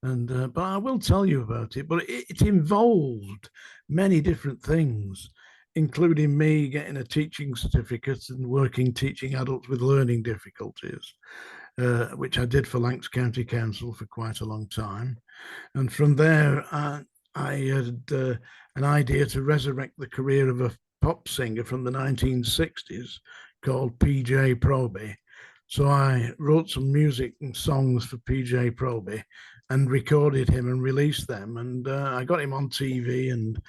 and but I will tell you about it. But it involved many different things, including me getting a teaching certificate and working teaching adults with learning difficulties, which I did for Lancs County Council for quite a long time. And from there, I had an idea to resurrect the career of a pop singer from the 1960s called PJ Proby. So I wrote some music and songs for PJ Proby and recorded him and released them. And I got him on TV and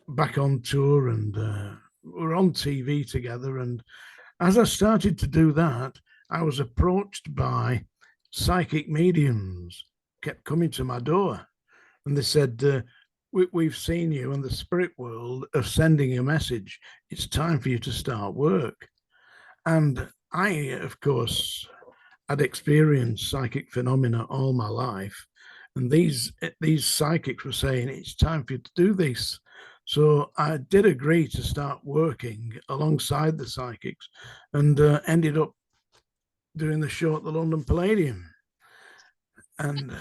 back on tour, and we're on TV together. And as I started to do that, I was approached by psychic mediums, kept coming to my door, and they said, we've seen you in the spirit world of sending a message. It's time for you to start work. And I, of course, had experienced psychic phenomena all my life. And these psychics were saying, it's time for you to do this. So I did agree to start working alongside the psychics, and ended up doing the show at the London Palladium and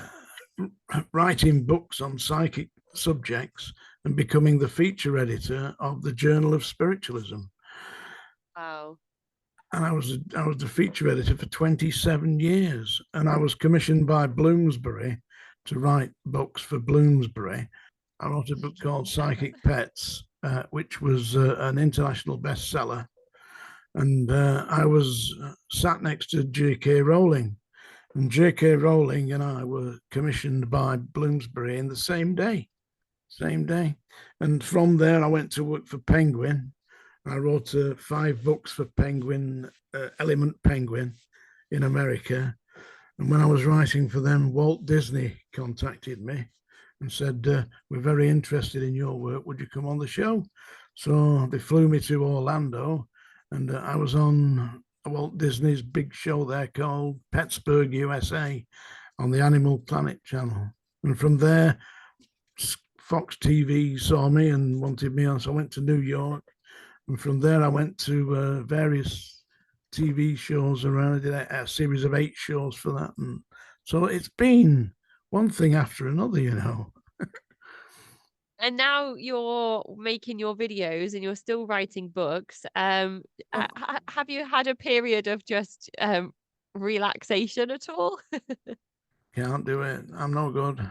writing books on psychic subjects and becoming the feature editor of the Journal of Spiritualism. Wow. And I was the feature editor for 27 years, and I was commissioned by Bloomsbury to write books for Bloomsbury. I wrote a book called Psychic Pets, which was an international bestseller. And I was sat next to J.K. Rowling, and J.K. Rowling and I were commissioned by Bloomsbury in the same day. And from there, I went to work for Penguin. I wrote 5 books for Penguin, Element Penguin in America. And when I was writing for them, Walt Disney contacted me and said, we're very interested in your work. Would you come on the show? So they flew me to Orlando, and I was on Walt Disney's big show there called Pittsburgh, USA, on the Animal Planet channel. And from there, Fox TV saw me and wanted me on. So I went to New York. And from there, I went to various TV shows around. I did a series of 8 shows for that. And so it's been one thing after another, you know. And now you're making your videos and you're still writing books. Have you had a period of just relaxation at all? Can't do it. I'm no good.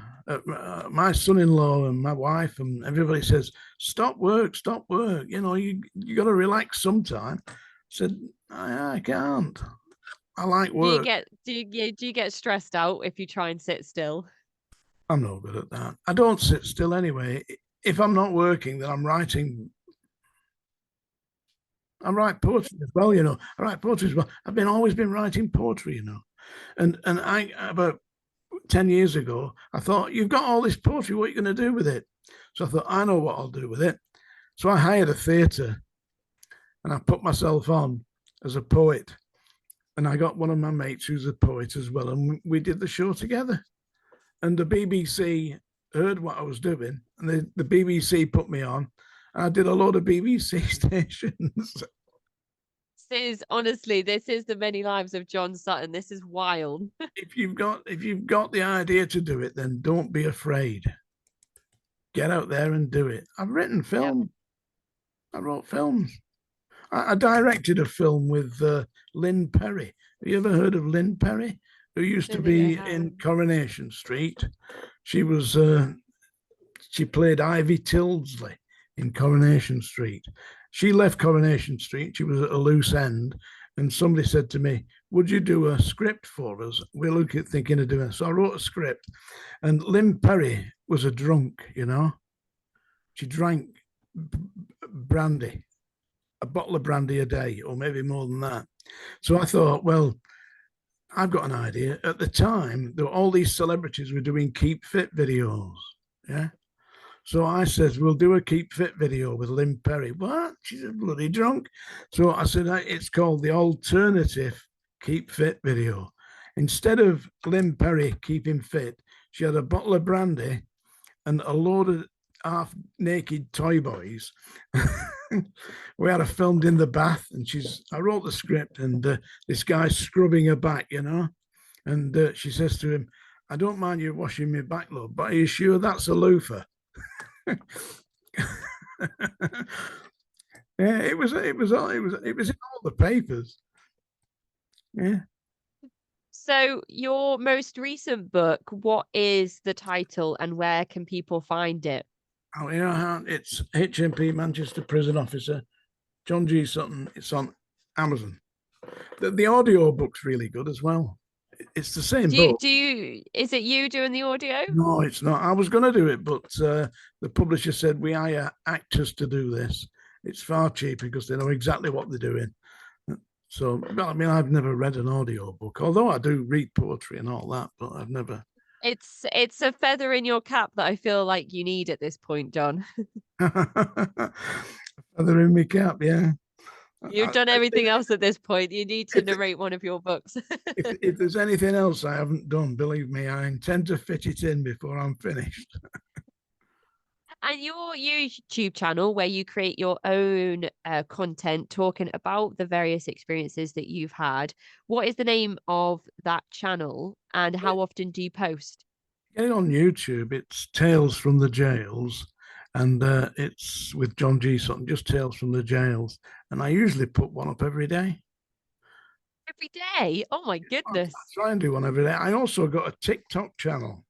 My son-in-law and my wife and everybody says, stop work. You know, you got to relax sometime. I said, I can't. I like work. Do you get stressed out if you try and sit still? I'm no good at that. I don't sit still anyway. If I'm not working, then I'm writing. I write poetry as well, you know. I write poetry as well. I've always been writing poetry, you know. And I, about 10 years ago, I thought, you've got all this poetry, what are you going to do with it? So I thought, I know what I'll do with it. So I hired a theatre and I put myself on as a poet. And I got one of my mates who's a poet as well. And we did the show together. And the BBC heard what I was doing, and the BBC put me on. And I did a lot of BBC stations. This is the many lives of John Sutton. This is wild. If you've got the idea to do it, then don't be afraid. Get out there and do it. I've written film. Yep. I wrote films. I directed a film with Lynn Perry. Have you ever heard of Lynn Perry, who used to be in Coronation Street? She was she played Ivy Tildesley in Coronation Street. She left Coronation Street. She was at a loose end, and somebody said to me, would you do a script for us? We're thinking of doing it. So I wrote a script, and Lynn Perry was a drunk, you know. She drank brandy, a bottle of brandy a day, or maybe more than that. So I thought, well, I've got an idea. At the time, there were all these celebrities were doing keep fit videos. Yeah. So I said, we'll do a keep fit video with Lynn Perry. What? She's a bloody drunk. So I said, it's called the alternative keep fit video. Instead of Glen Perry keeping fit, she had a bottle of brandy and a load of half naked toy boys. We had her filmed in the bath, and I wrote the script, and this guy's scrubbing her back, and she says to him, "I don't mind you washing me back, love, but are you sure that's a loofah?" Yeah, it was in all the papers. Yeah. So your most recent book, what is the title and where can people find it? Oh, it's HMP Manchester Prison Officer, John G. Sutton. It's on Amazon. The audio book's really good as well. It's the same book. Is it you doing the audio? No, it's not. I was going to do it, but the publisher said we hire actors to do this. It's far cheaper because they know exactly what they're doing. So, well, I mean, I've never read an audio book, although I do read poetry and all that, but I've never. It's a feather in your cap that I feel like you need at this point, John. Feather in my cap, yeah. You've done everything else at this point. You need to narrate one of your books. If there's anything else I haven't done, believe me, I intend to fit it in before I'm finished. And your YouTube channel, where you create your own content talking about the various experiences that you've had, what is the name of that channel and how often do you post? Getting on YouTube, it's Tales from the Jails, and it's with John G. Sutton, just Tales from the Jails. And I usually put one up every day. Every day? Oh my goodness. I try and do one every day. I also got a TikTok channel,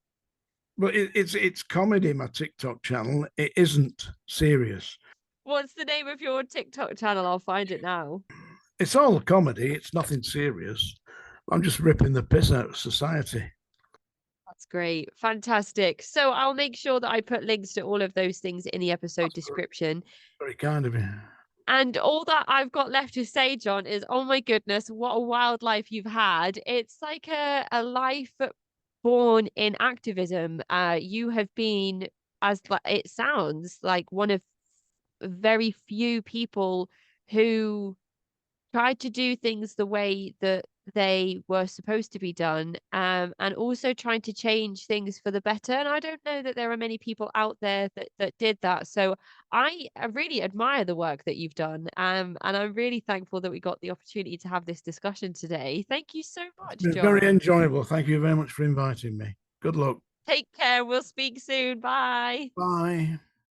but it's comedy, my TikTok channel. It isn't serious. What's the name of your TikTok channel? I'll find it now. It's all comedy. It's nothing serious. I'm just ripping the piss out of society. That's great. Fantastic. So I'll make sure that I put links to all of those things in the episode description. Very kind of you. And all that I've got left to say, John, is, oh my goodness, what a wild life you've had. It's like a life born in activism. You have been, as it sounds, like one of very few people who tried to do things the way that they were supposed to be done, and also trying to change things for the better. And I don't know that there are many people out there that did that. So I really admire the work that you've done, and I'm really thankful that we got the opportunity to have this discussion today. Thank you so much, It's been John. very enjoyable. Thank you very much for inviting me. Good luck. Take care. We'll speak soon. Bye. Bye.